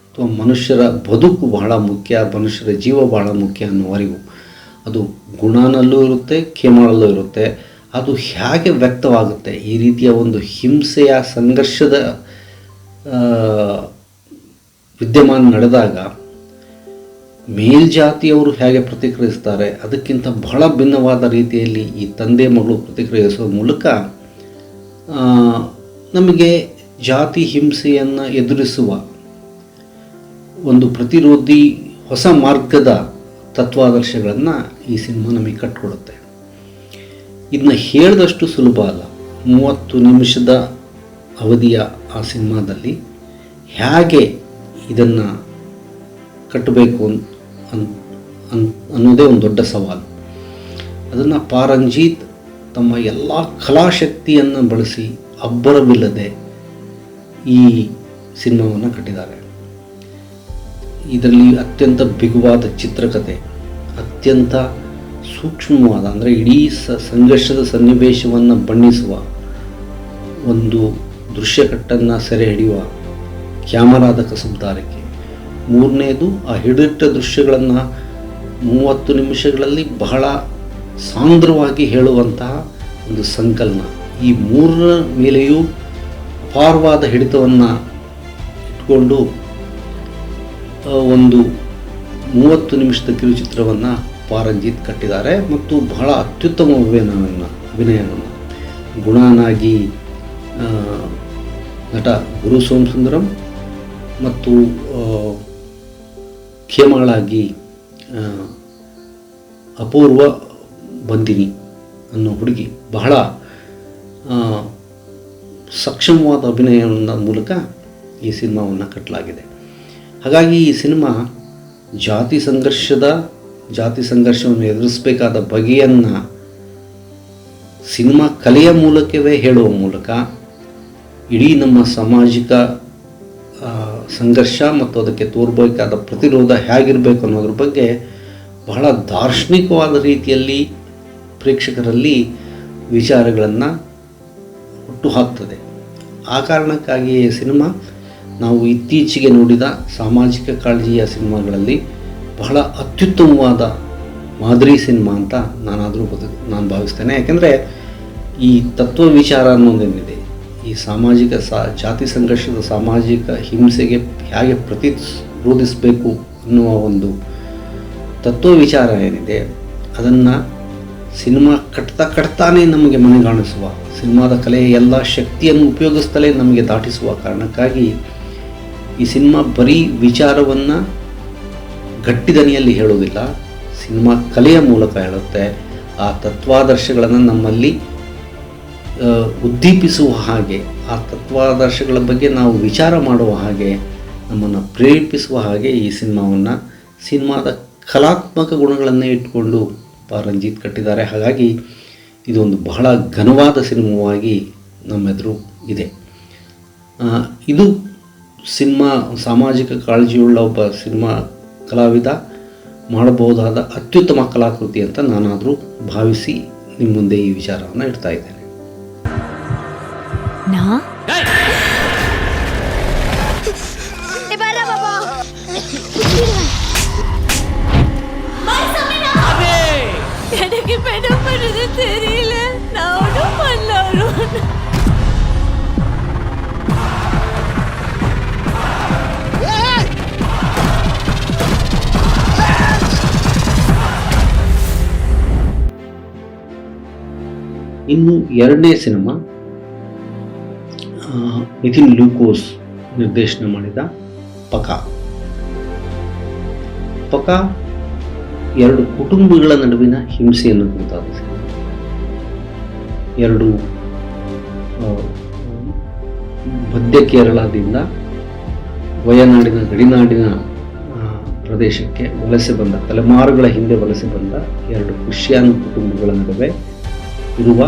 ಅಥವಾ ಮನುಷ್ಯರ ಬದುಕು ಬಹಳ ಮುಖ್ಯ, ಮನುಷ್ಯರ ಜೀವ ಬಹಳ ಮುಖ್ಯ ಅನ್ನೋ ಅರಿವು ಅದು ಗುಣನಲ್ಲೂ ಇರುತ್ತೆ, ಖೇಮಾಳಲ್ಲೂ ಇರುತ್ತೆ. ಅದು ಹೇಗೆ ವ್ಯಕ್ತವಾಗುತ್ತೆ, ಈ ರೀತಿಯ ಒಂದು ಹಿಂಸೆಯ ಸಂಘರ್ಷದ ವಿದ್ಯಮಾನ ನಡೆದಾಗ ಮೇಲ್ಜಾತಿಯವರು ಹೇಗೆ ಪ್ರತಿಕ್ರಿಯಿಸ್ತಾರೆ, ಅದಕ್ಕಿಂತ ಬಹಳ ಭಿನ್ನವಾದ ರೀತಿಯಲ್ಲಿ ಈ ತಂದೆ ಮಗಳು ಪ್ರತಿಕ್ರಿಯಿಸುವ ಮೂಲಕ ನಮಗೆ ಜಾತಿ ಹಿಂಸೆಯನ್ನು ಎದುರಿಸುವ ಒಂದು ಪ್ರತಿರೋಧಿ ಹೊಸ ಮಾರ್ಗದ ತತ್ವಾದರ್ಶಗಳನ್ನು ಈ ಸಿನಿಮಾ ನಮಗೆ ಕಟ್ಕೊಡುತ್ತೆ. ಇದನ್ನ ಹೇಳಿದಷ್ಟು ಸುಲಭ ಅಲ್ಲ. 30 ನಿಮಿಷದ ಅವಧಿಯ ಆ ಸಿನಿಮಾದಲ್ಲಿ ಹೇಗೆ ಇದನ್ನು ಕಟ್ಟಬೇಕು ಅನ್ನೋದೇ ಒಂದು ದೊಡ್ಡ ಸವಾಲು. ಅದನ್ನು ಪಾರಂಜೀತ್ ತಮ್ಮ ಎಲ್ಲ ಕಲಾಶಕ್ತಿಯನ್ನು ಬಳಸಿ ಅಬ್ಬರವಿಲ್ಲದೆ ಈ ಸಿನಿಮಾವನ್ನು ಕಟ್ಟಿದ್ದಾರೆ. ಇದರಲ್ಲಿ ಅತ್ಯಂತ ಬಿಗುವಾದ ಚಿತ್ರಕಥೆ, ಅತ್ಯಂತ ಸೂಕ್ಷ್ಮವಾದ ಅಂದರೆ ಇಡೀ ಸಂಘರ್ಷದ ಸನ್ನಿವೇಶವನ್ನು ಬಣ್ಣಿಸುವ ಒಂದು ದೃಶ್ಯಕಟ್ಟನ್ನು ಸೆರೆ ಹಿಡಿಯುವ ಕ್ಯಾಮರಾದ ಕಸುಬುದಾರಿಕೆ. ಮೂರನೇದು, ಆ ಹಿಡಿದಿಟ್ಟ ದೃಶ್ಯಗಳನ್ನು 30 ನಿಮಿಷಗಳಲ್ಲಿ ಬಹಳ ಸಾಂದ್ರವಾಗಿ ಹೇಳುವಂತಹ ಒಂದು ಸಂಕಲನ. ಈ ಮೂರರ ಮೇಲೆಯೂ ಅಪಾರವಾದ ಹಿಡಿತವನ್ನು ಇಟ್ಕೊಂಡು ಒಂದು 30 ನಿಮಿಷದ ಕಿರುಚಿತ್ರವನ್ನು ಪಾರಂಜೀತ್ ಕಟ್ಟಿದ್ದಾರೆ ಮತ್ತು ಬಹಳ ಅತ್ಯುತ್ತಮ ಅಭಿನಯವನ್ನು ಗುಣನಾಗಿ ನಟ ಗುರು ಸೋಮಸುಂದರಂ ಮತ್ತು ಖೇಮಾಳಾಗಿ ಅಪೂರ್ವ ಬಂದಿನಿ ಅನ್ನೋ ಹುಡುಗಿ ಬಹಳ ಸಕ್ಷಮವಾದ ಅಭಿನಯದ ಮೂಲಕ ಈ ಸಿನಿಮಾವನ್ನು ಕಟ್ಟಲಾಗಿದೆ. ಹಾಗಾಗಿ ಈ ಸಿನಿಮಾ ಜಾತಿ ಸಂಘರ್ಷವನ್ನು ಎದುರಿಸಬೇಕಾದ ಬಗೆಯನ್ನು ಸಿನಿಮಾ ಕಲೆಯ ಮೂಲಕವೇ ಹೇಳುವ ಮೂಲಕ ಇಡೀ ನಮ್ಮ ಸಾಮಾಜಿಕ ಸಂಘರ್ಷ ಮತ್ತು ಅದಕ್ಕೆ ತೋರಬೇಕಾದ ಪ್ರತಿರೋಧ ಹೇಗಿರಬೇಕು ಅನ್ನೋದ್ರ ಬಗ್ಗೆ ಬಹಳ ದಾರ್ಶನಿಕವಾದ ರೀತಿಯಲ್ಲಿ ಪ್ರೇಕ್ಷಕರಲ್ಲಿ ವಿಚಾರಗಳನ್ನು ಹುಟ್ಟುಹಾಕ್ತದೆ. ಆ ಕಾರಣಕ್ಕಾಗಿ ಸಿನಿಮಾ ನಾವು ಇತ್ತೀಚೆಗೆ ನೋಡಿದ ಸಾಮಾಜಿಕ ಕಾಳಜಿಯ ಸಿನಿಮಾಗಳಲ್ಲಿ ಬಹಳ ಅತ್ಯುತ್ತಮವಾದ ಮಾದರಿ ಸಿನಿಮಾ ಅಂತ ನಾನು ಭಾವಿಸ್ತೇನೆ. ಯಾಕೆಂದರೆ ಈ ತತ್ವ ವಿಚಾರ ಅನ್ನೋದೇನಿದೆ, ಈ ಸಾಮಾಜಿಕ ಜಾತಿ ಸಂಘರ್ಷದ ಸಾಮಾಜಿಕ ಹಿಂಸೆಗೆ ಹೇಗೆ ಪ್ರತಿರೋಧಿಸಬೇಕು ಅನ್ನುವ ಒಂದು ತತ್ವ ವಿಚಾರ ಏನಿದೆ, ಅದನ್ನು ಸಿನಿಮಾ ಕಟ್ತಾನೇ ನಮಗೆ ಮನೆಗಾಣಿಸುವ, ಸಿನಿಮಾದ ಕಲೆಯ ಎಲ್ಲ ಶಕ್ತಿಯನ್ನು ಉಪಯೋಗಿಸ್ತಲೇ ನಮಗೆ ದಾಟಿಸುವ ಕಾರಣಕ್ಕಾಗಿ ಈ ಸಿನಿಮಾ ಬರೀ ವಿಚಾರವನ್ನು ಗಟ್ಟಿದನಿಯಲ್ಲಿ ಹೇಳೋದಿಲ್ಲ, ಸಿನಿಮಾ ಕಲೆಯ ಮೂಲಕ ಹೇಳುತ್ತೆ. ಆ ತತ್ವಾದರ್ಶಗಳನ್ನು ನಮ್ಮಲ್ಲಿ ಉದ್ದೀಪಿಸುವ ಹಾಗೆ, ಆ ತತ್ವಾದರ್ಶಗಳ ಬಗ್ಗೆ ನಾವು ವಿಚಾರ ಮಾಡುವ ಹಾಗೆ, ನಮ್ಮನ್ನು ಪ್ರೇರೇಪಿಸುವ ಹಾಗೆ ಈ ಸಿನಿಮಾದ ಕಲಾತ್ಮಕ ಗುಣಗಳನ್ನೇ ಇಟ್ಕೊಂಡು ಪಾರಂಜೀತ್ ಕಟ್ಟಿದ್ದಾರೆ. ಹಾಗಾಗಿ ಇದೊಂದು ಬಹಳ ಘನವಾದ ಸಿನಿಮಾವಾಗಿ ನಮ್ಮೆದುರು ಇದೆ. ಇದು ಸಾಮಾಜಿಕ ಕಾಳಜಿಯುಳ್ಳ ಒಬ್ಬ ಸಿನಿಮಾ ಕಲಾವಿದ ಮಾಡಬಹುದಾದ ಅತ್ಯುತ್ತಮ ಕಲಾಕೃತಿ ಅಂತ ನಾನಾದರೂ ಭಾವಿಸಿ ನಿಮ್ಮ ಮುಂದೆ ಈ ವಿಚಾರವನ್ನು ಇಡ್ತಾ ಇದ್ದೇನೆ. தெரியல, நான் ஒன்றும் பண்ணல. ಇನ್ನು ಎರಡನೇ ಸಿನಿಮಾ ನಿತಿನ್ ಲೂಕೋಸ್ ನಿರ್ದೇಶನ ಮಾಡಿದ ಪಕ. ಪಕ ಎರಡು ಕುಟುಂಬಗಳ ನಡುವಿನ ಹಿಂಸೆಯನ್ನು ಕುರಿತಾದ ಸಿನಿಮಾ. ಎರಡು ಮಧ್ಯ ಕೇರಳದಿಂದ ವಯನಾಡಿನ ಗಡಿನಾಡಿನ ಪ್ರದೇಶಕ್ಕೆ ವಲಸೆ ಬಂದ, ತಲೆಮಾರುಗಳ ಹಿಂದೆ ವಲಸೆ ಬಂದ ಎರಡು ಕ್ರಿಶ್ಚಿಯನ್ ಕುಟುಂಬಗಳ ನಡುವೆ ಇರುವ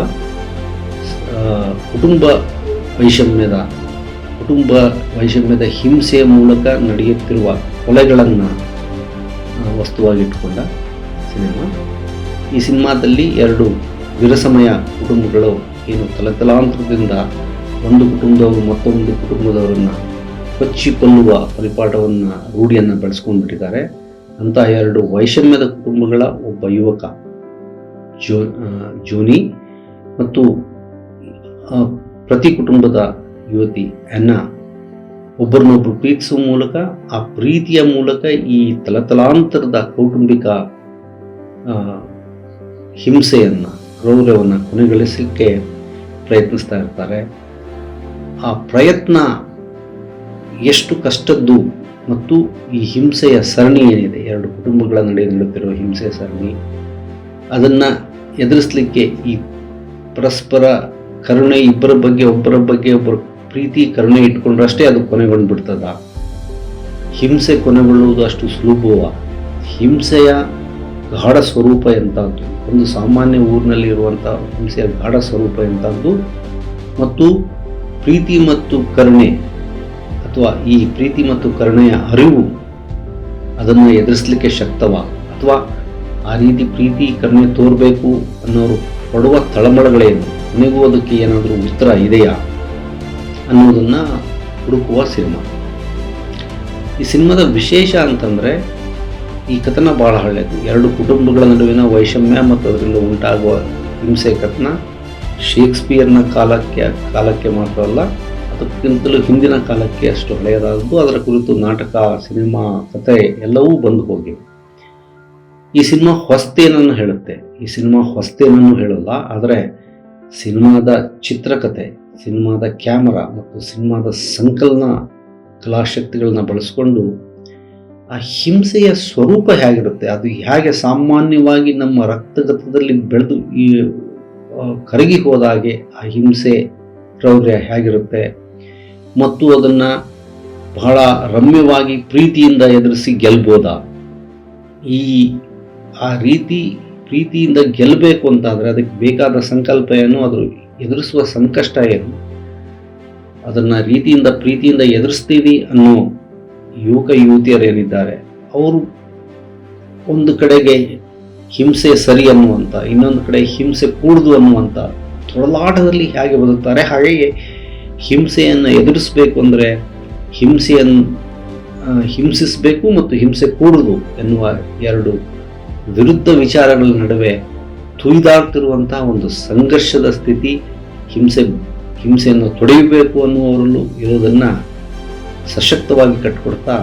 ಕುಟುಂಬ ವೈಷಮ್ಯದ ಹಿಂಸೆಯ ಮೂಲಕ ನಡೆಯುತ್ತಿರುವ ಕೊಲೆಗಳನ್ನು ವಸ್ತುವಾಗಿಟ್ಟುಕೊಂಡ ಸಿನಿಮಾ. ಈ ಸಿನಿಮಾದಲ್ಲಿ ಎರಡು ವಿರಸಮಯ ಕುಟುಂಬಗಳು ಏನು ತಲತಲಾಂತರದಿಂದ ಒಂದು ಕುಟುಂಬದವರು ಮತ್ತೊಂದು ಕುಟುಂಬದವರನ್ನು ಕೊಲ್ಲುವ ಪರಿಪಾಠವನ್ನು ರೂಢಿಯನ್ನು ಬೆಳೆಸ್ಕೊಂಡ್ಬಿಟ್ಟಿದ್ದಾರೆ. ಅಂತಹ ಎರಡು ವೈಷಮ್ಯದ ಕುಟುಂಬಗಳ ಒಬ್ಬ ಯುವಕ ಜೋನಿ ಮತ್ತು ಪ್ರತಿ ಕುಟುಂಬದ ಯುವತಿ ಅನ್ನ ಒಬ್ಬರನ್ನೊಬ್ಬರು ಪ್ರೀತಿಸುವ ಮೂಲಕ, ಆ ಪ್ರೀತಿಯ ಮೂಲಕ ಈ ತಲತಲಾಂತರದ ಕೌಟುಂಬಿಕ ಹಿಂಸೆಯನ್ನು, ಕ್ರೌರ್ಯವನ್ನು ಕೊನೆಗೊಳಿಸಲಿಕ್ಕೆ ಪ್ರಯತ್ನಿಸ್ತಾ ಇರ್ತಾರೆ. ಆ ಪ್ರಯತ್ನ ಎಷ್ಟು ಕಷ್ಟದ್ದು ಮತ್ತು ಈ ಹಿಂಸೆಯ ಸರಣಿ ಏನಿದೆ, ಎರಡು ಕುಟುಂಬಗಳ ನಡುವೆ ನಡೆಯುತ್ತಿರುವ ಹಿಂಸೆಯ ಸರಣಿ, ಅದನ್ನು ಎದುರಿಸಲಿಕ್ಕೆ ಈ ಪರಸ್ಪರ ಕರುಣೆ, ಒಬ್ಬರ ಬಗ್ಗೆ ಒಬ್ಬರ ಪ್ರೀತಿ ಕರುಣೆ ಇಟ್ಕೊಂಡ್ರಷ್ಟೇ ಅದು ಕೊನೆಗೊಂಡ್ಬಿಡ್ತದ. ಹಿಂಸೆ ಕೊನೆಗೊಳ್ಳುವುದು ಅಷ್ಟು ಸುಲಭವ? ಹಿಂಸೆಯ ಗಾಢ ಸ್ವರೂಪ ಎಂಥದ್ದು, ಒಂದು ಸಾಮಾನ್ಯ ಊರಿನಲ್ಲಿ ಇರುವಂಥ ಹಿಂಸೆಯ ಗಾಢ ಸ್ವರೂಪ ಎಂಥದ್ದು, ಮತ್ತು ಪ್ರೀತಿ ಮತ್ತು ಕರುಣೆ ಅಥವಾ ಈ ಪ್ರೀತಿ ಮತ್ತು ಕರುಣೆಯ ಅರಿವು ಅದನ್ನು ಎದುರಿಸಲಿಕ್ಕೆ ಶಕ್ತವ? ಅಥವಾ ಆ ರೀತಿ ಪ್ರೀತಿ ಕರುಣೆ ತೋರಬೇಕು ಅನ್ನೋರು ಪಡುವ ತಳಮಳಗಳೇನು, ಕೊನೆಗೂ ಅದಕ್ಕೆ ಏನಾದರೂ ಉತ್ತರ ಇದೆಯಾ ಅನ್ನೋದನ್ನು ಹುಡುಕುವ ಸಿನಿಮಾ. ಈ ಸಿನಿಮಾದ ವಿಶೇಷ ಅಂತಂದರೆ ಈ ಕಥನ ಭಾಳ ಹಳೆಯದು. ಎರಡು ಕುಟುಂಬಗಳ ನಡುವಿನ ವೈಷಮ್ಯ ಮತ್ತು ಅದರಿಂದ ಉಂಟಾಗುವ ಹಿಂಸೆ ಕಥನ ಶೇಕ್ಸ್ಪಿಯರ್ನ ಕಾಲಕ್ಕೆ ಮಾತ್ರವಲ್ಲ, ಅದಕ್ಕಿಂತಲೂ ಹಿಂದಿನ ಕಾಲಕ್ಕೆ ಅಷ್ಟು ಹಳೆಯದಾದದ್ದು. ಅದರ ಕುರಿತು ನಾಟಕ, ಸಿನಿಮಾ, ಕಥೆ ಎಲ್ಲವೂ ಬಂದು ಹೋಗಿವೆ. ಈ ಸಿನಿಮಾ ಹೊಸ್ತೇನನ್ನು ಹೇಳುತ್ತೆ. ಈ ಸಿನಿಮಾ ಹೊಸ್ತೇನನ್ನು ಹೇಳಲ್ಲ, ಆದರೆ ಸಿನಿಮಾದ ಚಿತ್ರಕಥೆ, ಸಿನಿಮಾದ ಕ್ಯಾಮರಾ ಮತ್ತು ಸಿನಿಮಾದ ಸಂಕಲನ ಕಲಾಶಕ್ತಿಗಳನ್ನ ಬಳಸ್ಕೊಂಡು ಆ ಹಿಂಸೆಯ ಸ್ವರೂಪ ಹೇಗಿರುತ್ತೆ, ಅದು ಹೇಗೆ ಸಾಮಾನ್ಯವಾಗಿ ನಮ್ಮ ರಕ್ತಗತದಲ್ಲಿ ಬೆಳೆದು ಈ ಕರಗಿ ಹೋದಾಗೆ ಆ ಹಿಂಸೆ ಕ್ರೌರ್ಯ ಹೇಗಿರುತ್ತೆ, ಮತ್ತು ಅದನ್ನು ಬಹಳ ರಮ್ಯವಾಗಿ ಪ್ರೀತಿಯಿಂದ ಎದುರಿಸಿ ಗೆಲ್ಬೋದಾ, ಆ ರೀತಿ ಪ್ರೀತಿಯಿಂದ ಗೆಲ್ಲಬೇಕು ಅಂತಾದರೆ ಅದಕ್ಕೆ ಬೇಕಾದ ಸಂಕಲ್ಪ ಏನು, ಅದ್ರ ಎದುರಿಸುವ ಸಂಕಷ್ಟ ಏನು, ಅದನ್ನು ಪ್ರೀತಿಯಿಂದ ಎದುರಿಸ್ತೀವಿ ಅನ್ನೋ ಯುವಕ ಯುವತಿಯರೇನಿದ್ದಾರೆ ಅವರು ಒಂದು ಕಡೆಗೆ ಹಿಂಸೆ ಸರಿ ಅನ್ನುವಂಥ, ಇನ್ನೊಂದು ಕಡೆ ಹಿಂಸೆ ಕೂಡುದು ಅನ್ನುವಂಥ ತೊಳಲಾಟದಲ್ಲಿ ಹೇಗೆ ಬದುಕ್ತಾರೆ. ಹಾಗೆಯೇ ಹಿಂಸೆಯನ್ನು ಎದುರಿಸಬೇಕು ಅಂದರೆ ಹಿಂಸಿಸಬೇಕು ಮತ್ತು ಹಿಂಸೆ ಕೂಡುದು ಎನ್ನುವ ಎರಡು ವಿರುದ್ಧ ವಿಚಾರಗಳ ನಡುವೆ ತುಯ್ದಾಡ್ತಿರುವಂತಹ ಒಂದು ಸಂಘರ್ಷದ ಸ್ಥಿತಿ, ಹಿಂಸೆಯನ್ನು ತೊಡೆಯಬೇಕು ಅನ್ನುವರಲ್ಲೂ ಇರೋದನ್ನು ಸಶಕ್ತವಾಗಿ ಕಟ್ಟಿಕೊಡ್ತಾ,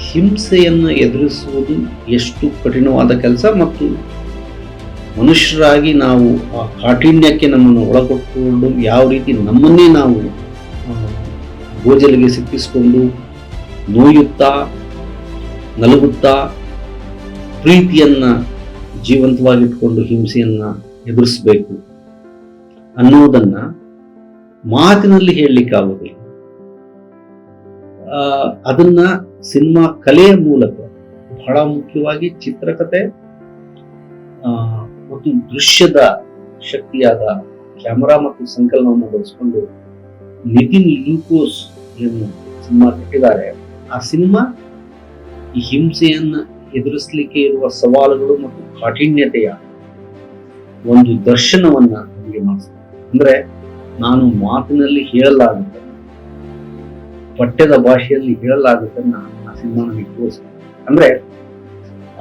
ಹಿಂಸೆಯನ್ನು ಎದುರಿಸುವುದು ಎಷ್ಟು ಕಠಿಣವಾದ ಕೆಲಸ ಮತ್ತು ಮನುಷ್ಯರಾಗಿ ನಾವು ಆ ಕಾಠಿಣ್ಯಕ್ಕೆ ನಮ್ಮನ್ನು ಒಳಗೊಟ್ಟುಕೊಂಡು ಯಾವ ರೀತಿ ನಮ್ಮನ್ನೇ ನಾವು ಗೋಜಲಿಗೆ ಸಿಕ್ಕಿಸಿಕೊಂಡು ನೋಯುತ್ತಾ ನಲಗುತ್ತಾ ಪ್ರೀತಿಯನ್ನು ಜೀವಂತವಾಗಿಟ್ಕೊಂಡು ಹಿಂಸೆಯನ್ನು ಎದುರಿಸಬೇಕು ಅನ್ನೋದನ್ನು ಮಾತಿನಲ್ಲಿ ಹೇಳಲಿಕ್ಕಾಗೋದಿಲ್ಲ. ಅದನ್ನು ಸಿನಿಮಾ ಕಲೆಯ ಮೂಲಕ, ಬಹಳ ಮುಖ್ಯವಾಗಿ ಚಿತ್ರಕಥೆ ಮತ್ತು ದೃಶ್ಯದ ಶಕ್ತಿಯಾದ ಕ್ಯಾಮರಾ ಮತ್ತು ಸಂಕಲನವನ್ನು ಬಳಸಿಕೊಂಡು ನಿತಿನ್ ಲೂಕೋಸ್ ಏನು ಸಿನಿಮಾ ಕಟ್ಟಿದ್ದಾರೆ. ಆ ಸಿನಿಮಾ ಈ ಹಿಂಸೆಯನ್ನು ಎದುರಿಸಲಿಕ್ಕೆ ಇರುವ ಸವಾಲುಗಳು ಮತ್ತು ಕಾಠಿಣ್ಯತೆಯ ಒಂದು ದರ್ಶನವನ್ನ ನಮಗೆ ಮಾಡಿಸ್ತಾರೆ. ಅಂದ್ರೆ ನಾನು ಮಾತಿನಲ್ಲಿ ಹೇಳಲಾಗುತ್ತೆ, ಪಠ್ಯದ ಭಾಷೆಯಲ್ಲಿ ಹೇಳಲಾಗುತ್ತನ್ನ ಆ ಸಿನಿಮಾ ನಮಗೆ ತೋರಿಸ್ತಾರೆ. ಅಂದ್ರೆ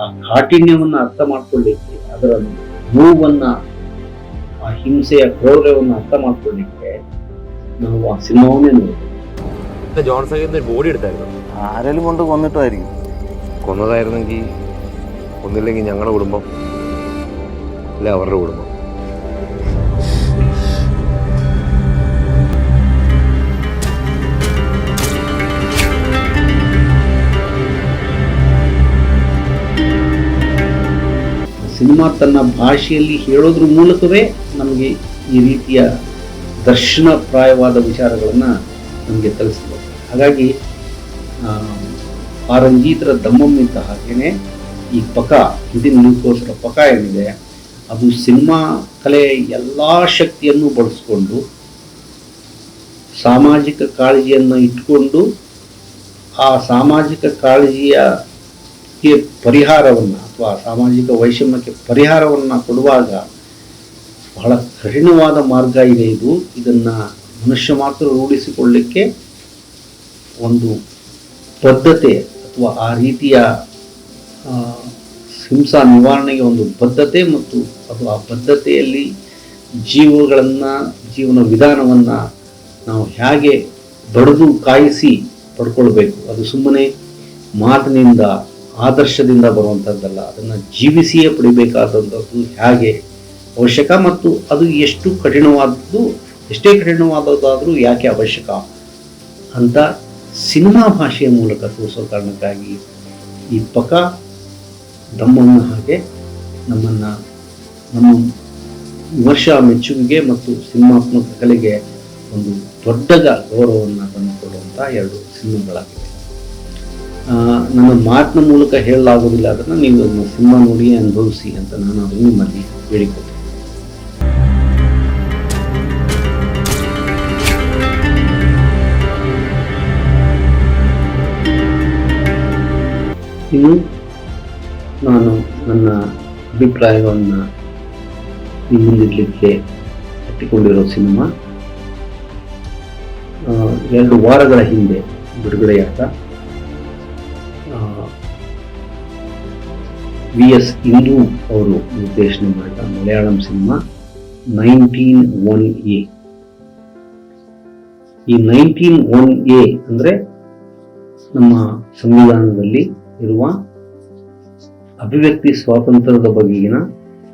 ಆ ಕಾಠಿಣ್ಯವನ್ನ ಅರ್ಥ ಮಾಡ್ಕೊಳ್ಳಿಕ್ಕೆ, ಅದರ ನೋವನ್ನ, ಆ ಹಿಂಸೆಯ ಕ್ರೌರ್ಯವನ್ನು ಅರ್ಥ ಮಾಡ್ಕೊಳ್ಳಿಕ್ಕೆ ನಾವು ಆ ಸಿನಿಮಾವನ್ನೇ ನೋಡ್ತೀವಿ. ബോഡി എടുത്തായിരുന്നു, ആരെങ്കിലും കൊണ്ട് കൊന്നിട്ടായിരിക്കും. കൊന്നതായിരുന്നെങ്കിൽ ഒന്നില്ലെങ്കിൽ ഞങ്ങളുടെ കുടുംബം, അല്ലെ അവരുടെ കുടുംബം. ಸಿನಿಮಾ ತನ್ನ ಭಾಷೆಯಲ್ಲಿ ಹೇಳೋದ್ರ ಮೂಲಕವೇ ನಮಗೆ ಈ ರೀತಿಯ ದರ್ಶನಪ್ರಾಯವಾದ ವಿಚಾರಗಳನ್ನು ನಮಗೆ ತಿಳಿಸ್ಬೋದು. ಹಾಗಾಗಿ ಆ ರಂಜಿತರ ದಮ್ಮಮ್ ಇದ್ದ ಹಾಗೆಯೇ ಈ ಪಕ ಹಿಂದಿನ ನ್ಯೂಕೋಸ್ಕರ ಪಕ ಏನಿದೆ ಅದು ಸಿನಿಮಾ ಕಲೆಯ ಎಲ್ಲ ಶಕ್ತಿಯನ್ನು ಬಳಸ್ಕೊಂಡು ಸಾಮಾಜಿಕ ಕಾಳಜಿಯನ್ನು ಇಟ್ಕೊಂಡು ಆ ಸಾಮಾಜಿಕ ಕಾಳಜಿಯ ಪರಿಹಾರವನ್ನು ಅಥವಾ ಸಾಮಾಜಿಕ ವೈಷಮ್ಯಕ್ಕೆ ಪರಿಹಾರವನ್ನು ಕೊಡುವಾಗ ಬಹಳ ಕಠಿಣವಾದ ಮಾರ್ಗ ಇದೆ ಇದು. ಇದನ್ನು ಮನುಷ್ಯ ಮಾತ್ರ ರೂಢಿಸಿಕೊಳ್ಳಲಿಕ್ಕೆ ಒಂದು ಬದ್ಧತೆ ಅಥವಾ ಆ ರೀತಿಯ ಹಿಂಸಾ ನಿವಾರಣೆಗೆ ಒಂದು ಬದ್ಧತೆ ಮತ್ತು ಅದು ಆ ಬದ್ಧತೆಯಲ್ಲಿ ಜೀವನ ವಿಧಾನವನ್ನು ನಾವು ಹೇಗೆ ಬಡಿದು ಕಾಯಿಸಿ ಪಡ್ಕೊಳ್ಬೇಕು. ಅದು ಸುಮ್ಮನೆ ಮಾತಿನಿಂದ ಆದರ್ಶದಿಂದ ಬರುವಂಥದ್ದಲ್ಲ, ಅದನ್ನು ಜೀವಿಸಿಯೇ ಪಡಿಬೇಕಾದಂಥದ್ದು ಹೇಗೆ ಅವಶ್ಯಕ ಮತ್ತು ಅದು ಎಷ್ಟೇ ಕಠಿಣವಾದದ್ದಾದರೂ ಯಾಕೆ ಅವಶ್ಯಕ ಅಂತ ಸಿನಿಮಾ ಭಾಷೆಯ ಮೂಲಕ ತೋರಿಸೋ ಕಾರಣಕ್ಕಾಗಿ ಈ ಪಕ ದಮ್ಮನ್ನ ಹಾಗೆ ನಮ್ಮ ವಿಮರ್ಶಾ ಮೆಚ್ಚುಗೆಗೆ ಮತ್ತು ಸಿನಿಮಾತ್ಮಕ ಕಲೆಗೆ ಒಂದು ದೊಡ್ಡ ಗೌರವವನ್ನು ತಂದುಕೊಡುವಂಥ 2 ಸಿನಿಮಾಗಳಾಗಿವೆ. ನನ್ನ ಮಾತಿನ ಮೂಲಕ ಹೇಳಲಾಗೋದಿಲ್ಲ, ಅದನ್ನು ನೀವು ಅದನ್ನು ಸಿನಿಮಾ ನೋಡಿ ಅನುಭವಿಸಿ ಅಂತ ನಾನು ಅದನ್ನು ನಿಮ್ಮಲ್ಲಿ ಹೇಳಿಕೊಡ್ತೀನಿ. ಇನ್ನು ನಾನು ನನ್ನ ಅಭಿಪ್ರಾಯವನ್ನು ನಿಮ್ಮ ಮುಂದಿಡಲಿಕ್ಕೆ ಕಟ್ಟಿಕೊಂಡಿರೋ ಸಿನಿಮಾ 2 ವಾರಗಳ ಹಿಂದೆ ಬಿಡುಗಡೆಯಾದ VS ಇಂದು ಅವರು ನಿರ್ದೇಶನ ಮಾಡಿದ ಮಲಯಾಳಂ ಸಿನಿಮಾ 1901A. ಈ 1901A ಅಂದರೆ ನಮ್ಮ ಸಂವಿಧಾನದಲ್ಲಿ ಇರುವ ಅಭಿವ್ಯಕ್ತಿ ಸ್ವಾತಂತ್ರ್ಯದ ಬಗೆಗಿನ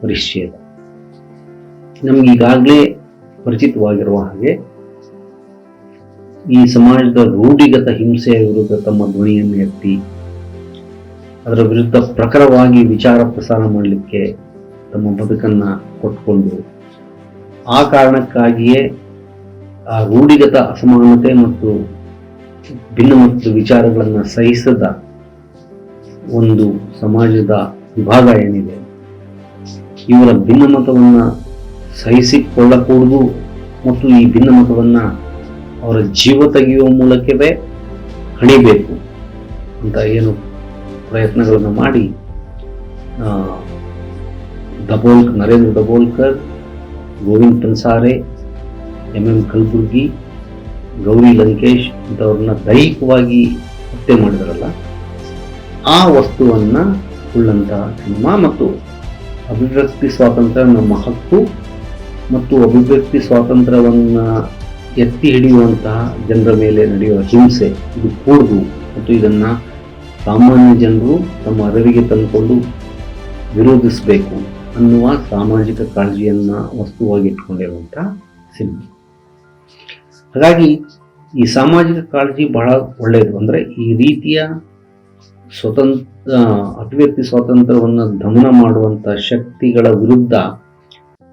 ಪರಿಚ್ಛೇದ. ನಮಗೀಗಾಗಲೇ ಪರಿಚಿತವಾಗಿರುವ ಹಾಗೆ ಈ ಸಮಾಜದ ರೂಢಿಗತ ಹಿಂಸೆಯ ವಿರುದ್ಧ ತಮ್ಮ ಧ್ವನಿಯನ್ನು ಎತ್ತಿ ಅದರ ವಿರುದ್ಧ ಪ್ರಖರವಾಗಿ ವಿಚಾರ ಪ್ರಸಾರ ಮಾಡಲಿಕ್ಕೆ ತಮ್ಮ ಬದುಕನ್ನು ಕೊಟ್ಕೊಂಡು ಆ ಕಾರಣಕ್ಕಾಗಿಯೇ ಆ ರೂಢಿಗತ ಅಸಮಾನತೆ ಮತ್ತು ಭಿನ್ನಮತದ ವಿಚಾರಗಳನ್ನು ಸಹಿಸದ ಒಂದು ಸಮಾಜದ ವಿಭಾಗ ಏನಿದೆ, ಇವರ ಭಿನ್ನಮತವನ್ನು ಸಹಿಸಿಕೊಳ್ಳಕೂಡದು ಮತ್ತು ಈ ಭಿನ್ನಮತವನ್ನು ಅವರ ಜೀವ ತೆಗೆಯುವ ಮೂಲಕವೇ ಹಣಿಬೇಕು ಅಂತ ಏನು ಪ್ರಯತ್ನಗಳನ್ನು ಮಾಡಿ ನರೇಂದ್ರ ದಬೋಲ್ಕರ್, ಗೋವಿಂದ್ ಪನ್ಸಾರೆ, MM ಕಲಬುರ್ಗಿ, ಗೌರಿ ಲಂಕೇಶ್ ಇಂಥವ್ರನ್ನ ದೈಹಿಕವಾಗಿ ಹತ್ಯೆ ಮಾಡಿದಾರಲ್ಲ, ಆ ವಸ್ತುವನ್ನು ಉಳ್ಳಂತಹ ಸಿನಿಮಾ ಮತ್ತು ಅಭಿವ್ಯಕ್ತಿ ಸ್ವಾತಂತ್ರ್ಯ ನಮ್ಮ ಹಕ್ಕು ಮತ್ತು ಅಭಿವ್ಯಕ್ತಿ ಸ್ವಾತಂತ್ರ್ಯವನ್ನು ಎತ್ತಿ ಹಿಡಿಯುವಂತಹ ಜನರ ಮೇಲೆ ನಡೆಯುವ ಹಿಂಸೆ ಇದು ಕೂಡದು ಮತ್ತು ಇದನ್ನು ಸಾಮಾನ್ಯ ಜನರು ತಮ್ಮ ಅರಿವಿಗೆ ತಂದುಕೊಂಡು ವಿರೋಧಿಸಬೇಕು ಅನ್ನುವ ಸಾಮಾಜಿಕ ಕಾಳಜಿಯನ್ನು ವಸ್ತುವಾಗಿ ಇಟ್ಕೊಂಡಿರುವಂಥ ಸಿನಿಮಾ. ಹಾಗಾಗಿ ಈ ಸಾಮಾಜಿಕ ಕಾಳಜಿ ಬಹಳ ಒಳ್ಳೆಯದು. ಅಂದರೆ ಈ ರೀತಿಯ ಅಭಿವ್ಯಕ್ತಿ ಸ್ವಾತಂತ್ರ್ಯವನ್ನು ದಮನ ಮಾಡುವಂಥ ಶಕ್ತಿಗಳ ವಿರುದ್ಧ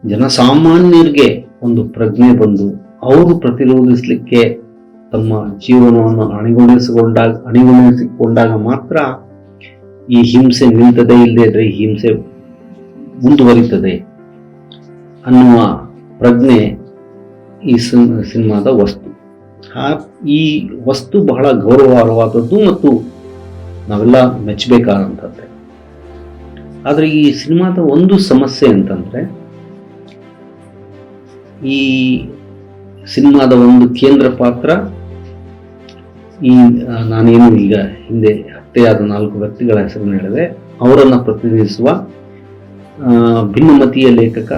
ಜನಸಾಮಾನ್ಯರಿಗೆ ಒಂದು ಪ್ರಜ್ಞೆ ಬಂದು ಅವರು ಪ್ರತಿರೋಧಿಸಲಿಕ್ಕೆ ತಮ್ಮ ಜೀವನವನ್ನು ಅಣಿಗೊಳಿಸಿಕೊಂಡಾಗ ಮಾತ್ರ ಈ ಹಿಂಸೆ ನಿಲ್ತದೆ, ಇಲ್ಲದೆ ಇದ್ರೆ ಈ ಹಿಂಸೆ ಮುಂದುವರಿತದೆ ಅನ್ನುವ ಪ್ರಜ್ಞೆ ಈ ಸಿನಿಮಾದ ವಸ್ತು. ಈ ವಸ್ತು ಬಹಳ ಗೌರವಾರ್ಹವಾದದ್ದು ಮತ್ತು ನಾವೆಲ್ಲ ಮೆಚ್ಚಬೇಕಾದಂಥದ್ದೇ. ಆದರೆ ಈ ಸಿನಿಮಾದ ಒಂದು ಸಮಸ್ಯೆ ಅಂತಂದರೆ, ಈ ಸಿನಿಮಾದ ಒಂದು ಕೇಂದ್ರ ಪಾತ್ರ ನಾನೇನು ಈಗ ಹಿಂದೆ ಹತ್ಯೆಯಾದ 4 ವ್ಯಕ್ತಿಗಳ ಹೆಸರನ್ನು ಹೇಳಿದೆ, ಅವರನ್ನು ಪ್ರತಿನಿಧಿಸುವ ಭಿನ್ನಮತೀಯ ಲೇಖಕ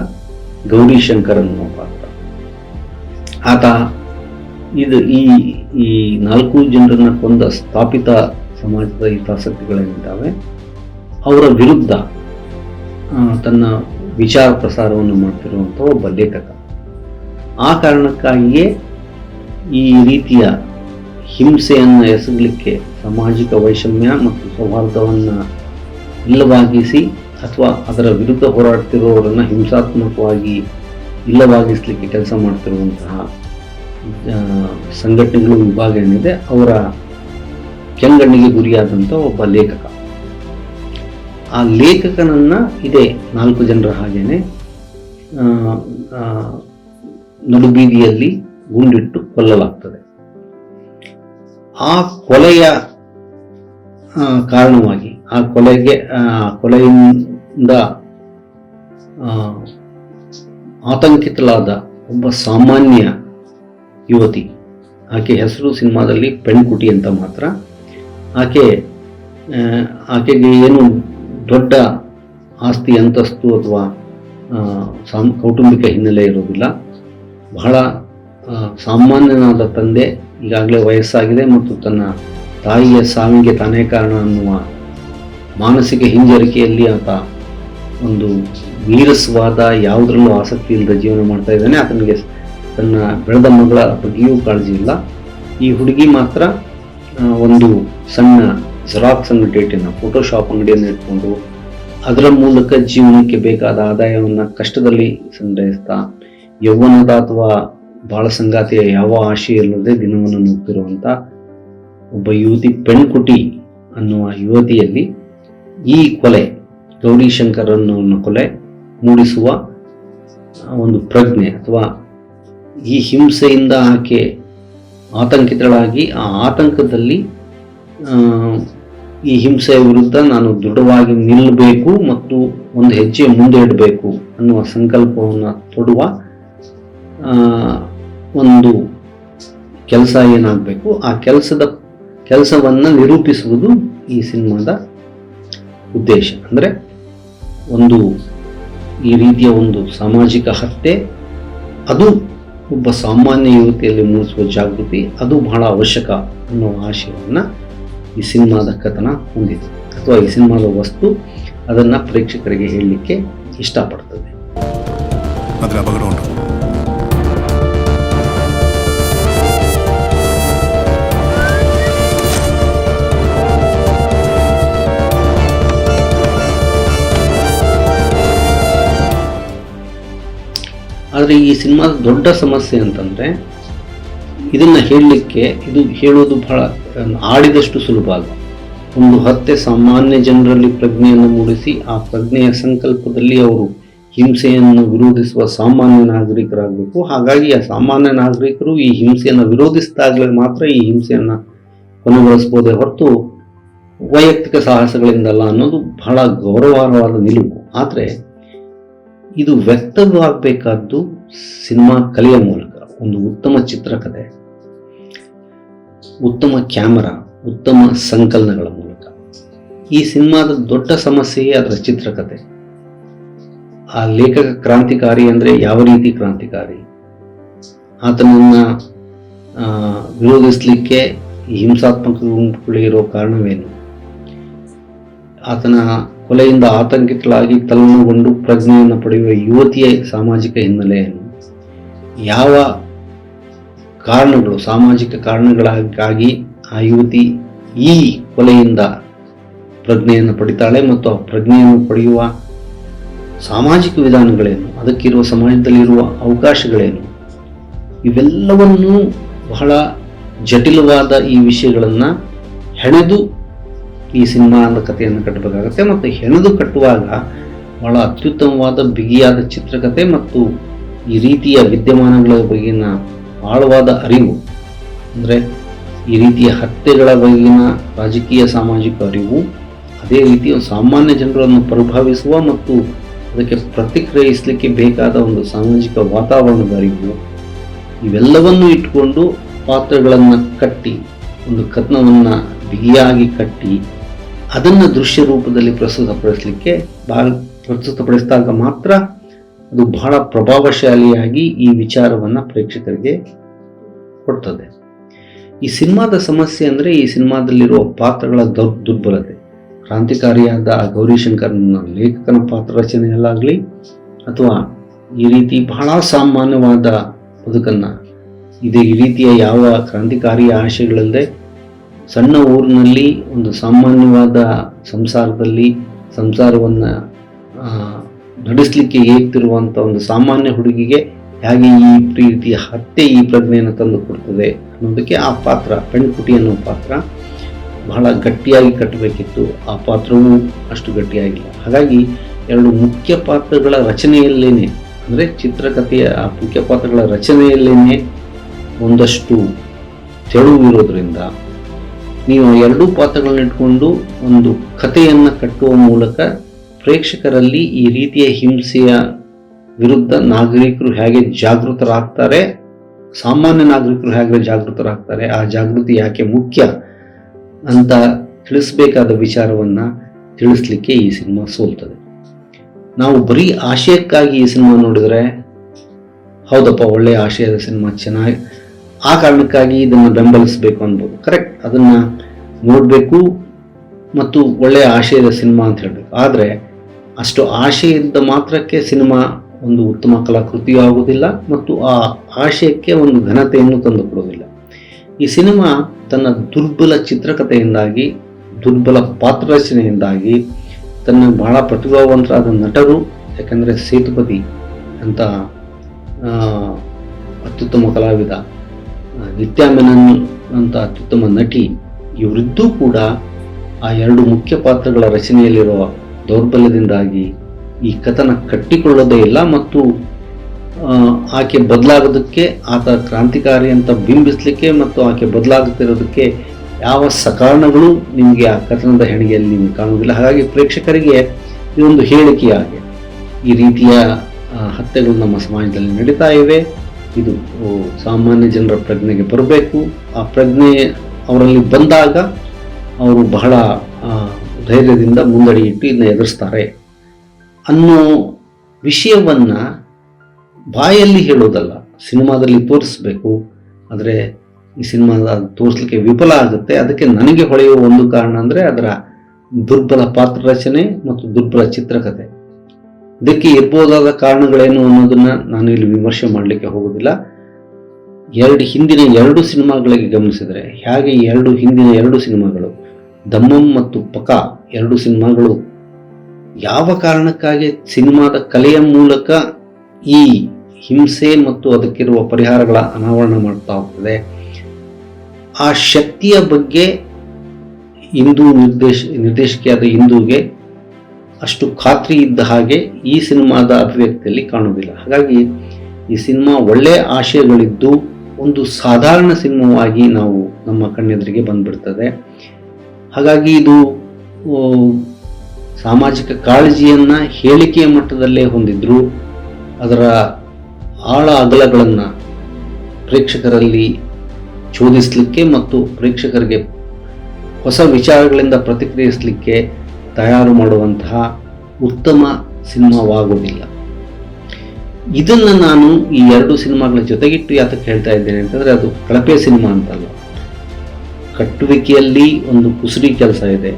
ಗೌರಿಶಂಕರ್ ಅನ್ನುವ ಪಾತ್ರ. ಆತ ಈ 4 ಜನರನ್ನ ಕೊಂದ ಸ್ಥಾಪಿತ ಸಮಾಜದ ಹಿತಾಸಕ್ತಿಗಳೇನಿದ್ದಾವೆ ಅವರ ವಿರುದ್ಧ ತನ್ನ ವಿಚಾರ ಪ್ರಸಾರವನ್ನು ಮಾಡ್ತಿರುವಂಥ ಒಬ್ಬ ಲೇಖಕ. ಆ ಕಾರಣಕ್ಕಾಗಿಯೇ ಈ ರೀತಿಯ ಹಿಂಸೆಯನ್ನು ಎಸಗಲಿಕ್ಕೆ, ಸಾಮಾಜಿಕ ವೈಷಮ್ಯ ಮತ್ತು ಸೌಹಾರ್ದವನ್ನು ಇಲ್ಲವಾಗಿಸಿ ಅಥವಾ ಅದರ ವಿರುದ್ಧ ಹೋರಾಡ್ತಿರೋರನ್ನು ಹಿಂಸಾತ್ಮಕವಾಗಿ ಇಲ್ಲವಾಗಿಸಲಿಕ್ಕೆ ಕೆಲಸ ಮಾಡ್ತಿರುವಂತಹ ಸಂಘಟನೆಗಳು ವಿಭಾಗ ಏನಿದೆ ಅವರ ಕೆಂಗಣ್ಣಿಗೆ ಗುರಿಯಾದಂಥ ಒಬ್ಬ ಲೇಖಕ. ಆ ಲೇಖಕನನ್ನ ಇದೇ 4 ಜನರ ಹಾಗೇನೆ ನಡುಬೀದಿಯಲ್ಲಿ ಗುಂಡಿಟ್ಟು ಕೊಲ್ಲಲಾಗ್ತದೆ. ಆ ಕೊಲೆಯ ಕಾರಣವಾಗಿ ಆ ಕೊಲೆಯಿಂದ ಆತಂಕಿತಳಾದ ಒಬ್ಬ ಸಾಮಾನ್ಯ ಯುವತಿ, ಆಕೆ ಹೆಸರು ಸಿನಿಮಾದಲ್ಲಿ ಪೆಣ್ಕುಟಿ ಅಂತ ಮಾತ್ರ. ಆಕೆಗೆ ಏನು ದೊಡ್ಡ ಆಸ್ತಿ ಅಂತಸ್ತು ಅಥವಾ ಕೌಟುಂಬಿಕ ಹಿನ್ನೆಲೆ ಇರೋದಿಲ್ಲ. ಬಹಳ ಸಾಮಾನ್ಯನಾದ ತಂದೆ, ಈಗಾಗಲೇ ವಯಸ್ಸಾಗಿದೆ ಮತ್ತು ತನ್ನ ತಾಯಿಯ ಸಾವಿಗೆ ತಾನೇ ಕಾರಣ ಅನ್ನುವ ಮಾನಸಿಕ ಹಿಂಜರಿಕೆಯಲ್ಲಿ ಆತ ಒಂದು ನೀರಸವಾದ ಯಾವುದರಲ್ಲೂ ಆಸಕ್ತಿ ಇಲ್ಲದ ಜೀವನ ಮಾಡ್ತಾ ಇದ್ದಾನೆ. ಆತನಿಗೆ ತನ್ನ ಬೆಳೆದ ಮಗಳ ಬಗ್ಗೆಯೂ ಕಾಳಜಿ ಇಲ್ಲ. ಈ ಹುಡುಗಿ ಮಾತ್ರ ಒಂದು ಸಣ್ಣ ಜೆರಾಕ್ಸ್ ಅಂಗಡಿಯನ್ನು, ಫೋಟೋಶಾಪ್ ಅಂಗಡಿಯನ್ನು ಇಟ್ಕೊಂಡು ಅದರ ಮೂಲಕ ಜೀವನಕ್ಕೆ ಬೇಕಾದ ಆದಾಯವನ್ನು ಕಷ್ಟದಲ್ಲಿ ಸಂಗ್ರಹಿಸ್ತಾ ಯೌವನದ ಅಥವಾ ಬಾಳ ಸಂಗಾತಿಯ ಯಾವ ಆಶೆ ಇಲ್ಲದೆ ದಿನವನ್ನು ನುಗ್ತಿರುವಂಥ ಒಬ್ಬ ಯುವತಿ ಪೆಣ್ಕುಟಿ ಅನ್ನುವ ಯುವತಿಯಲ್ಲಿ ಈ ಕೊಲೆ, ಗೌರಿಶಂಕರ್ ಅನ್ನೋ ಕೊಲೆ ಮೂಡಿಸುವ ಒಂದು ಪ್ರಜ್ಞೆ ಅಥವಾ ಈ ಹಿಂಸೆಯಿಂದ ಆಕೆ ಆತಂಕಿತಳಾಗಿ ಆ ಆತಂಕದಲ್ಲಿ ಈ ಹಿಂಸೆಯ ವಿರುದ್ಧ ನಾನು ದೃಢವಾಗಿ ನಿಲ್ಲಬೇಕು ಮತ್ತು ಒಂದು ಹೆಜ್ಜೆ ಮುಂದೆ ಇಡಬೇಕು ಅನ್ನುವ ಸಂಕಲ್ಪವನ್ನು ತೊಡುವ ಒಂದು ಕೆಲಸ ಏನಾಗಬೇಕು, ಆ ಕೆಲಸವನ್ನು ನಿರೂಪಿಸುವುದು ಈ ಸಿನಿಮಾದ ಉದ್ದೇಶ. ಅಂದರೆ ಒಂದು ಈ ರೀತಿಯ ಒಂದು ಸಾಮಾಜಿಕ ಹತ್ಯೆ, ಅದು ಒಬ್ಬ ಸಾಮಾನ್ಯ ಯುವತಿಯಲ್ಲಿ ಮೂಡಿಸುವ ಜಾಗೃತಿ, ಅದು ಬಹಳ ಅವಶ್ಯಕ ಅನ್ನೋ ಆಶಯವನ್ನು ಈ ಸಿನಿಮಾದ ಕಥನ ಹೊಂದಿದೆ ಅಥವಾ ಈ ಸಿನಿಮಾದ ವಸ್ತು ಅದನ್ನು ಪ್ರೇಕ್ಷಕರಿಗೆ ಹೇಳಲಿಕ್ಕೆ ಇಷ್ಟಪಡ್ತದೆ. ಅದರ ಅಪಗಡ ಉಂಟು. ಆದರೆ ಈ ಸಿನಿಮಾದ ದೊಡ್ಡ ಸಮಸ್ಯೆ ಅಂತಂದರೆ ಇದನ್ನು ಹೇಳಲಿಕ್ಕೆ, ಇದು ಹೇಳೋದು ಬಹಳ ಆಡಿದಷ್ಟು ಸುಲಭ ಅಲ್ಲ. ಒಂದು ಹತ್ಯೆ ಸಾಮಾನ್ಯ ಜನರಲ್ಲಿ ಪ್ರಜ್ಞೆಯನ್ನು ಮೂಡಿಸಿ ಆ ಪ್ರಜ್ಞೆಯ ಸಂಕಲ್ಪದಲ್ಲಿ ಅವರು ಹಿಂಸೆಯನ್ನು ವಿರೋಧಿಸುವ ಸಾಮಾನ್ಯ ನಾಗರಿಕರಾಗಬೇಕು. ಹಾಗಾಗಿ ಆ ಸಾಮಾನ್ಯ ನಾಗರಿಕರು ಈ ಹಿಂಸೆಯನ್ನು ವಿರೋಧಿಸಿದಾಗಲೇ ಮಾತ್ರ ಈ ಹಿಂಸೆಯನ್ನು ಕೊನೆಗೊಳಿಸ್ಬೋದೇ ಹೊರತು ವೈಯಕ್ತಿಕ ಸಾಹಸಗಳಿಂದಲ್ಲ ಅನ್ನೋದು ಬಹಳ ಗೌರವಾರ್ಹವಾದ ನಿಲುವು. ಆದರೆ ಇದು ವ್ಯಕ್ತವಾಗಬೇಕಾದ್ದು ಸಿನಿಮಾ ಕಲೆಯ ಮೂಲಕ. ಒಂದು ಉತ್ತಮ ಚಿತ್ರಕಥೆ, ಉತ್ತಮ ಕ್ಯಾಮರಾ, ಉತ್ತಮ ಸಂಕಲನಗಳ ಮೂಲಕ. ಈ ಸಿನಿಮಾದ ದೊಡ್ಡ ಸಮಸ್ಯೆಯೇ ಅದರ ಚಿತ್ರಕಥೆ. ಆ ಲೇಖಕ ಕ್ರಾಂತಿಕಾರಿ ಅಂದರೆ ಯಾವ ರೀತಿ ಕ್ರಾಂತಿಕಾರಿ, ಆತನನ್ನು ವಿರೋಧಿಸಲಿಕ್ಕೆ ಹಿಂಸಾತ್ಮಕ ಗುಂಪುಗಳಿರೋ ಕಾರಣವೇನು, ಆತನ ಕೊಲೆಯಿಂದ ಆತಂಕಿತಳಾಗಿ ತಲ್ಲಣಗೊಂಡು ಪ್ರಜ್ಞೆಯನ್ನು ಪಡೆಯುವ ಯುವತಿಯ ಸಾಮಾಜಿಕ ಹಿನ್ನೆಲೆ ಏನು, ಯಾವ ಕಾರಣಗಳು, ಸಾಮಾಜಿಕ ಕಾರಣಗಳಿಗಾಗಿ ಆ ಯುವತಿ ಈ ಕೊಲೆಯಿಂದ ಪ್ರಜ್ಞೆಯನ್ನು ಪಡಿತಾಳೆ ಮತ್ತು ಆ ಪ್ರಜ್ಞೆಯನ್ನು ಪಡೆಯುವ ಸಾಮಾಜಿಕ ವಿಧಾನಗಳೇನು, ಅದಕ್ಕಿರುವ ಸಮಾಜದಲ್ಲಿರುವ ಅವಕಾಶಗಳೇನು, ಇವೆಲ್ಲವನ್ನೂ ಬಹಳ ಜಟಿಲವಾದ ಈ ವಿಷಯಗಳನ್ನು ಹೆಣೆದು ಈ ಸಿನಿಮಾದ ಕಥೆಯನ್ನು ಕಟ್ಟಬೇಕಾಗತ್ತೆ. ಮತ್ತು ಹೆಣೆದು ಕಟ್ಟುವಾಗ ಬಹಳ ಅತ್ಯುತ್ತಮವಾದ ಬಿಗಿಯಾದ ಚಿತ್ರಕಥೆ ಮತ್ತು ಈ ರೀತಿಯ ವಿದ್ಯಮಾನಗಳ ಬಗೆಗಿನ ಆಳವಾದ ಅರಿವು, ಅಂದರೆ ಈ ರೀತಿಯ ಹತ್ಯೆಗಳ ಬಗೆಗಿನ ರಾಜಕೀಯ ಸಾಮಾಜಿಕ ಅರಿವು, ಅದೇ ರೀತಿ ಸಾಮಾನ್ಯ ಜನರನ್ನು ಪ್ರಭಾವಿಸುವ ಮತ್ತು ಅದಕ್ಕೆ ಪ್ರತಿಕ್ರಿಯಿಸಲಿಕ್ಕೆ ಬೇಕಾದ ಒಂದು ಸಾಮಾಜಿಕ ವಾತಾವರಣದ ಅರಿವು, ಇವೆಲ್ಲವನ್ನು ಇಟ್ಟುಕೊಂಡು ಪಾತ್ರಗಳನ್ನು ಕಟ್ಟಿ ಒಂದು ಕಥನವನ್ನು ಬಿಗಿಯಾಗಿ ಕಟ್ಟಿ ಅದನ್ನು ದೃಶ್ಯ ರೂಪದಲ್ಲಿ ಪ್ರಸ್ತುತಪಡಿಸಿದಾಗ ಮಾತ್ರ ಅದು ಬಹಳ ಪ್ರಭಾವಶಾಲಿಯಾಗಿ ಈ ವಿಚಾರವನ್ನು ಪ್ರೇಕ್ಷಕರಿಗೆ ಕೊಡ್ತದೆ. ಈ ಸಿನಿಮಾದ ಸಮಸ್ಯೆ ಅಂದರೆ ಈ ಸಿನಿಮಾದಲ್ಲಿರುವ ಪಾತ್ರಗಳ ದುರ್ಬಲತೆ. ಕ್ರಾಂತಿಕಾರಿಯಾದ ಗೌರಿಶಂಕರ್ನ ಲೇಖಕನ ಪಾತ್ರ ರಚನೆಯಲ್ಲಾಗಲಿ ಅಥವಾ ಈ ರೀತಿ ಬಹಳ ಸಾಮಾನ್ಯವಾದ ಬದುಕನ್ನು, ಇದು ಈ ರೀತಿಯ ಯಾವ ಕ್ರಾಂತಿಕಾರಿಯ ಆಶಯಗಳಿಲ್ಲದೆ ಸಣ್ಣ ಊರಿನಲ್ಲಿ ಒಂದು ಸಾಮಾನ್ಯವಾದ ಸಂಸಾರವನ್ನು ನಡೆಸಲಿಕ್ಕೆ ಏಗ್ತಿರುವಂಥ ಒಂದು ಸಾಮಾನ್ಯ ಹುಡುಗಿಗೆ ಹೇಗೆ ಈ ರೀತಿಯ ಹತ್ಯೆ ಈ ಪ್ರಜ್ಞೆಯನ್ನು ತಂದು ಕೊಡ್ತದೆ ಅನ್ನೋದಕ್ಕೆ ಆ ಪಾತ್ರ ಪೆಣ್ಕುಟಿ ಅನ್ನೋ ಪಾತ್ರ ಬಹಳ ಗಟ್ಟಿಯಾಗಿ ಕಟ್ಟಬೇಕಿತ್ತು. ಆ ಪಾತ್ರವೂ ಅಷ್ಟು ಗಟ್ಟಿಯಾಗಿಲ್ಲ. ಹಾಗಾಗಿ ಎರಡು ಮುಖ್ಯ ಪಾತ್ರಗಳ ರಚನೆಯಲ್ಲೇನೆ, ಅಂದರೆ ಚಿತ್ರಕಥೆಯ ಆ ಮುಖ್ಯ ಪಾತ್ರಗಳ ರಚನೆಯಲ್ಲೇನೆ ಒಂದಷ್ಟು ತೆಳುವು ಇರೋದ್ರಿಂದ ನೀವು ಎರಡೂ ಪಾತ್ರಗಳನ್ನ ಇಟ್ಕೊಂಡು ಒಂದು ಕಥೆಯನ್ನು ಕಟ್ಟುವ ಮೂಲಕ ಪ್ರೇಕ್ಷಕರಲ್ಲಿ ಈ ರೀತಿಯ ಹಿಂಸೆಯ ವಿರುದ್ಧ ನಾಗರಿಕರು ಹೇಗೆ ಜಾಗೃತರಾಗ್ತಾರೆ, ಸಾಮಾನ್ಯ ನಾಗರಿಕರು ಹೇಗೆ ಜಾಗೃತರಾಗ್ತಾರೆ, ಆ ಜಾಗೃತಿ ಯಾಕೆ ಮುಖ್ಯ ಅಂತ ತಿಳಿಸ್ಬೇಕಾದ ವಿಚಾರವನ್ನು ತಿಳಿಸ್ಲಿಕ್ಕೆ ಈ ಸಿನಿಮಾ ಸೋಲ್ತದೆ. ನಾವು ಬರೀ ಆಶಯಕ್ಕಾಗಿ ಈ ಸಿನಿಮಾ ನೋಡಿದರೆ ಹೌದಪ್ಪ ಒಳ್ಳೆಯ ಆಶಯದ ಸಿನಿಮಾ, ಚೆನ್ನಾಗಿ, ಆ ಕಾರಣಕ್ಕಾಗಿ ಇದನ್ನು ಬೆಂಬಲಿಸಬೇಕು ಅನ್ಬೋದು. ಕರೆಕ್ಟ್, ಅದನ್ನು ನೋಡಬೇಕು ಮತ್ತು ಒಳ್ಳೆಯ ಆಶಯದ ಸಿನಿಮಾ ಅಂತ ಹೇಳಬೇಕು. ಆದರೆ ಅಷ್ಟು ಆಶಯ ಇದ್ದ ಮಾತ್ರಕ್ಕೆ ಸಿನಿಮಾ ಒಂದು ಉತ್ತಮ ಕಲಾಕೃತಿಯೂ ಆಗುವುದಿಲ್ಲ ಮತ್ತು ಆ ಆಶಯಕ್ಕೆ ಒಂದು ಘನತೆಯನ್ನು ತಂದುಕೊಡುವುದಿಲ್ಲ. ಈ ಸಿನಿಮಾ ತನ್ನ ದುರ್ಬಲ ಚಿತ್ರಕಥೆಯಿಂದಾಗಿ, ದುರ್ಬಲ ಪಾತ್ರ ರಚನೆಯಿಂದಾಗಿ, ತನ್ನ ಬಹಳ ಪ್ರತಿಭಾವಂತರಾದ ನಟರು, ಯಾಕಂದರೆ ಸೇತುಪತಿ ಅಂತ ಅತ್ಯುತ್ತಮ ಕಲಾವಿದ, ನಿತ್ಯಾ ಮೆನನ್ ಅಂತ ಅತ್ಯುತ್ತಮ ನಟಿ, ಇವರಿದ್ದೂ ಕೂಡ ಆ ಎರಡು ಮುಖ್ಯ ಪಾತ್ರಗಳ ರಚನೆಯಲ್ಲಿರುವ ದೌರ್ಬಲ್ಯದಿಂದಾಗಿ ಈ ಕಥನ ಕಟ್ಟಿಕೊಳ್ಳೋದೇ ಇಲ್ಲ ಮತ್ತು ಆಕೆ ಬದಲಾಗೋದಕ್ಕೆ, ಆತ ಕ್ರಾಂತಿಕಾರಿ ಅಂತ ಬಿಂಬಿಸಲಿಕ್ಕೆ ಮತ್ತು ಆಕೆ ಬದಲಾಗುತ್ತಿರೋದಕ್ಕೆ ಯಾವ ಸಕಾರಣಗಳು ನಿಮಗೆ ಆ ಕಥನದ ಹೆಣಿಗೆಯಲ್ಲಿ ನಿಮಗೆ ಕಾಣುವುದಿಲ್ಲ. ಹಾಗಾಗಿ ಪ್ರೇಕ್ಷಕರಿಗೆ ಇದೊಂದು ಹೇಳಿಕೆಯಾಗಿ ಈ ರೀತಿಯ ಹತ್ಯೆಗಳು ನಮ್ಮ ಸಮಾಜದಲ್ಲಿ ನಡೀತಾ ಇವೆ, ಇದು ಸಾಮಾನ್ಯ ಜನರ ಪ್ರಜ್ಞೆಗೆ ಬರಬೇಕು, ಆ ಪ್ರಜ್ಞೆ ಅವರಲ್ಲಿ ಬಂದಾಗ ಅವರು ಬಹಳ ಧೈರ್ಯದಿಂದ ಮುಂದಡಿಯಿಟ್ಟು ಇದನ್ನು ಎದುರಿಸ್ತಾರೆ ಅನ್ನೋ ವಿಷಯವನ್ನು ಬಾಯಲ್ಲಿ ಹೇಳೋದಲ್ಲ, ಸಿನಿಮಾದಲ್ಲಿ ತೋರಿಸ್ಬೇಕು. ಆದರೆ ಈ ಸಿನಿಮಾದ ತೋರಿಸ್ಲಿಕ್ಕೆ ವಿಫಲ ಆಗುತ್ತೆ. ಅದಕ್ಕೆ ನನಗೆ ಹೊಳೆಯುವ ಒಂದು ಕಾರಣ ಅಂದರೆ ಅದರ ದುರ್ಬಲ ಪಾತ್ರ ರಚನೆ ಮತ್ತು ದುರ್ಬಲ ಚಿತ್ರಕಥೆ. ಇದಕ್ಕೆ ಇರ್ಬೋದಾದ ಕಾರಣಗಳೇನು ಅನ್ನೋದನ್ನು ನಾನು ಇಲ್ಲಿ ವಿಮರ್ಶೆ ಮಾಡಲಿಕ್ಕೆ ಹೋಗೋದಿಲ್ಲ. ಹಿಂದಿನ ಎರಡು ಸಿನಿಮಾಗಳಿಗೆ ಗಮನಿಸಿದರೆ ಹೇಗೆ ಹಿಂದಿನ ಎರಡು ಸಿನಿಮಾಗಳು ದಮ್ಮಂ ಮತ್ತು ಪಕ ಎರಡು ಸಿನಿಮಾಗಳು ಯಾವ ಕಾರಣಕ್ಕಾಗಿ ಸಿನಿಮಾದ ಕಲೆಯ ಮೂಲಕ ಈ ಹಿಂಸೆ ಮತ್ತು ಅದಕ್ಕಿರುವ ಪರಿಹಾರಗಳ ಅನಾವರಣ ಮಾಡ್ತಾ ಹೋಗ್ತದೆ, ಆ ಶಕ್ತಿಯ ಬಗ್ಗೆ ನಿರ್ದೇಶಕಿಯಾದ ಇಂದುಗೆ ಅಷ್ಟು ಖಾತ್ರಿ ಇದ್ದ ಹಾಗೆ ಈ ಸಿನಿಮಾದ ಅಭಿವ್ಯಕ್ತಿಯಲ್ಲಿ ಕಾಣುವುದಿಲ್ಲ. ಹಾಗಾಗಿ ಈ ಸಿನಿಮಾ ಒಳ್ಳೆಯ ಆಶಯಗಳಿದ್ದು ಒಂದು ಸಾಧಾರಣ ಸಿನಿಮಾವಾಗಿ ನಾವು ನಮ್ಮ ಕಣ್ಣೆದುರಿಗೆ ಬಂದ್ಬಿಡ್ತದೆ. ಹಾಗಾಗಿ ಇದು ಸಾಮಾಜಿಕ ಕಾಳಜಿಯನ್ನು ಹೇಳಿಕೆಯ ಮಟ್ಟದಲ್ಲೇ ಹೊಂದಿದ್ರು ಅದರ ಆಳ ಅಗಲಗಳನ್ನು ಪ್ರೇಕ್ಷಕರಲ್ಲಿ ಶೋಧಿಸಲಿಕ್ಕೆ ಮತ್ತು ಪ್ರೇಕ್ಷಕರಿಗೆ ಹೊಸ ವಿಚಾರಗಳಿಂದ ಪ್ರತಿಕ್ರಿಯಿಸಲಿಕ್ಕೆ ತಯಾರು ಮಾಡುವಂತಹ ಉತ್ತಮ ಸಿನಿಮಾವಾಗುವುದಿಲ್ಲ. ಇದನ್ನು ನಾನು ಈ ಎರಡು ಸಿನಿಮಾಗಳ ಜೊತೆಗಿಟ್ಟು ಯಾತಕ್ಕೆ ಹೇಳ್ತಾ ಇದ್ದೇನೆ ಅಂತಂದರೆ, ಅದು ಕಳಪೆ ಸಿನಿಮಾ ಅಂತಲ್ಲ. ಕಟ್ಟುವಿಕೆಯಲ್ಲಿ ಒಂದು ಕುಸುರಿ ಕೆಲಸ ಇದೆ,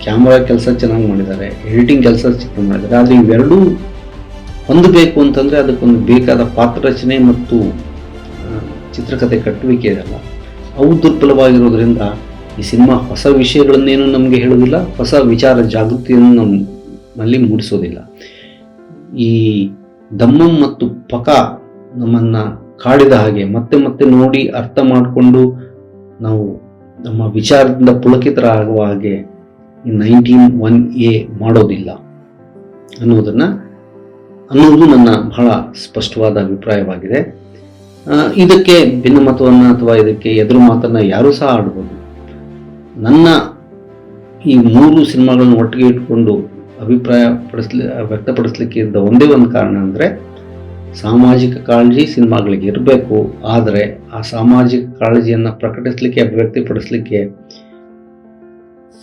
ಕ್ಯಾಮ್ರಾ ಕೆಲಸ ಚೆನ್ನಾಗಿ ಮಾಡಿದ್ದಾರೆ, ಎಡಿಟಿಂಗ್ ಕೆಲಸ ಚೆನ್ನಾಗಿ ಮಾಡಿದ್ದಾರೆ. ಆದರೆ ಇವೆರಡೂ ಹೊಂದಬೇಕು ಅಂತಂದರೆ ಅದಕ್ಕೊಂದು ಬೇಕಾದ ಪಾತ್ರ ರಚನೆ ಮತ್ತು ಚಿತ್ರಕಥೆ ಕಟ್ಟುವಿಕೆ ಇದೆಲ್ಲ, ಅವು ದುರ್ಬಲವಾಗಿರೋದ್ರಿಂದ ಈ ಸಿನಿಮಾ ಹೊಸ ವಿಷಯಗಳನ್ನೇನು ನಮಗೆ ಹೇಳೋದಿಲ್ಲ, ಹೊಸ ವಿಚಾರ ಜಾಗೃತಿಯನ್ನು ನಮ್ಮಲ್ಲಿ ಮೂಡಿಸೋದಿಲ್ಲ. ಈ ದಮ್ಮಂ ಮತ್ತು ಪಕ ನಮ್ಮನ್ನು ಕಾಡಿದ ಹಾಗೆ ಮತ್ತೆ ಮತ್ತೆ ನೋಡಿ ಅರ್ಥ ಮಾಡಿಕೊಂಡು ನಾವು ನಮ್ಮ ವಿಚಾರದಿಂದ ಪುಳಕಿತರಾಗುವ ಹಾಗೆ ಈ 1901A ಮಾಡೋದಿಲ್ಲ ಅನ್ನೋದು ನನ್ನ ಬಹಳ ಸ್ಪಷ್ಟವಾದ ಅಭಿಪ್ರಾಯವಾಗಿದೆ. ಇದಕ್ಕೆ ಭಿನ್ನಮತವನ್ನು ಅಥವಾ ಇದಕ್ಕೆ ಎದುರು ಮಾತನ್ನು ಯಾರೂ ಸಹ ಆಡ್ಬೋದು. ನನ್ನ ಈ ಮೂರು ಸಿನಿಮಾಗಳನ್ನು ಒಟ್ಟಿಗೆ ಇಟ್ಕೊಂಡು ವ್ಯಕ್ತಪಡಿಸ್ಲಿಕ್ಕೆ ಇದ್ದ ಒಂದೇ ಒಂದು ಕಾರಣ ಅಂದರೆ, ಸಾಮಾಜಿಕ ಕಾಳಜಿ ಸಿನಿಮಾಗಳಿಗೆ ಇರಬೇಕು, ಆದರೆ ಆ ಸಾಮಾಜಿಕ ಕಾಳಜಿಯನ್ನು ಪ್ರಕಟಿಸಲಿಕ್ಕೆ, ಅಭಿವ್ಯಕ್ತಿಪಡಿಸಲಿಕ್ಕೆ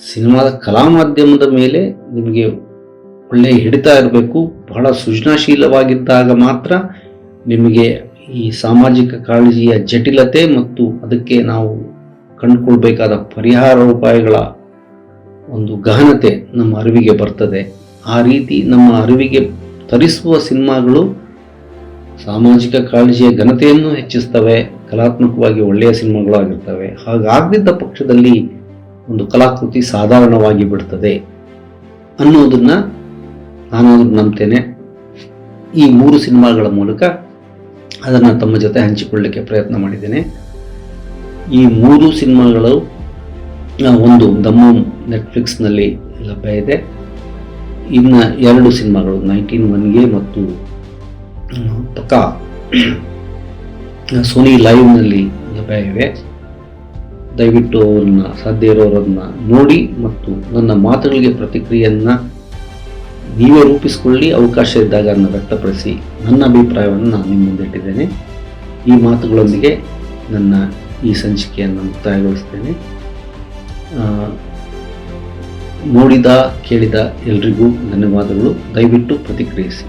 ಸಿನಿಮಾದ ಕಲಾ ಮಾಧ್ಯಮದ ಮೇಲೆ ನಿಮಗೆ ಒಳ್ಳೆಯ ಹಿಡಿತ ಇರಬೇಕು. ಬಹಳ ಸೃಜನಶೀಲವಾಗಿದ್ದಾಗ ಮಾತ್ರ ನಿಮಗೆ ಈ ಸಾಮಾಜಿಕ ಕಾಳಜಿಯ ಜಟಿಲತೆ ಮತ್ತು ಅದಕ್ಕೆ ನಾವು ಕಂಡುಕೊಳ್ಬೇಕಾದ ಪರಿಹಾರ ಉಪಾಯಗಳ ಒಂದು ಗಹನತೆ ನಮ್ಮ ಅರಿವಿಗೆ ಬರ್ತದೆ. ಆ ರೀತಿ ನಮ್ಮ ಅರಿವಿಗೆ ತರಿಸುವ ಸಿನಿಮಾಗಳು ಸಾಮಾಜಿಕ ಕಾಳಜಿಯ ಘನತೆಯನ್ನು ಹೆಚ್ಚಿಸ್ತವೆ, ಕಲಾತ್ಮಕವಾಗಿ ಒಳ್ಳೆಯ ಸಿನಿಮಾಗಳು ಆಗಿರ್ತವೆ. ಹಾಗಾಗದಿದ್ದ ಪಕ್ಷದಲ್ಲಿ ಒಂದು ಕಲಾಕೃತಿ ಸಾಧಾರಣವಾಗಿ ಬಿಡ್ತದೆ ಅನ್ನೋದನ್ನು ನಾನಾದರೂ ನಂಬ್ತೇನೆ. ಈ 3 ಸಿನಿಮಾಗಳ ಮೂಲಕ ಅದನ್ನು ತಮ್ಮ ಜೊತೆ ಹಂಚಿಕೊಳ್ಳಲಿಕ್ಕೆ ಪ್ರಯತ್ನ ಮಾಡಿದ್ದೇನೆ. ಈ 3 ಸಿನಿಮಾಗಳು ಒಂದು ದಮ್ಮಂ ನೆಟ್ಫ್ಲಿಕ್ಸ್ನಲ್ಲಿ ಲಭ್ಯ ಇದೆ. ಇನ್ನು 2 ಸಿನಿಮಾಗಳು 19 ಮತ್ತು ಪಕ್ಕಾ ಸೋನಿ ಲೈವ್ನಲ್ಲಿ ಲಭ್ಯ ಇವೆ. ದಯವಿಟ್ಟು ಅವನ್ನ ಸಾಧ್ಯ ಇರೋರನ್ನ ನೋಡಿ ಮತ್ತು ನನ್ನ ಮಾತುಗಳಿಗೆ ಪ್ರತಿಕ್ರಿಯೆಯನ್ನು ನೀವೇ ರೂಪಿಸಿಕೊಳ್ಳಿ. ಅವಕಾಶ ಇದ್ದಾಗ ಅದನ್ನು ವ್ಯಕ್ತಪಡಿಸಿ. ನನ್ನ ಅಭಿಪ್ರಾಯವನ್ನು ನಾನು ನಿಮ್ಮ ಮುಂದೆ ಇಟ್ಟಿದ್ದೇನೆ. ಈ ಮಾತುಗಳೊಂದಿಗೆ ನನ್ನ ಈ ಸಂಚಿಕೆಯನ್ನು ಮುಕ್ತಾಯಗೊಳಿಸ್ತೇನೆ. ನೋಡಿದ ಕೇಳಿದ ಎಲ್ರಿಗೂ ಧನ್ಯವಾದಗಳು. ದಯವಿಟ್ಟು ಪ್ರತಿಕ್ರಿಯಿಸಿ.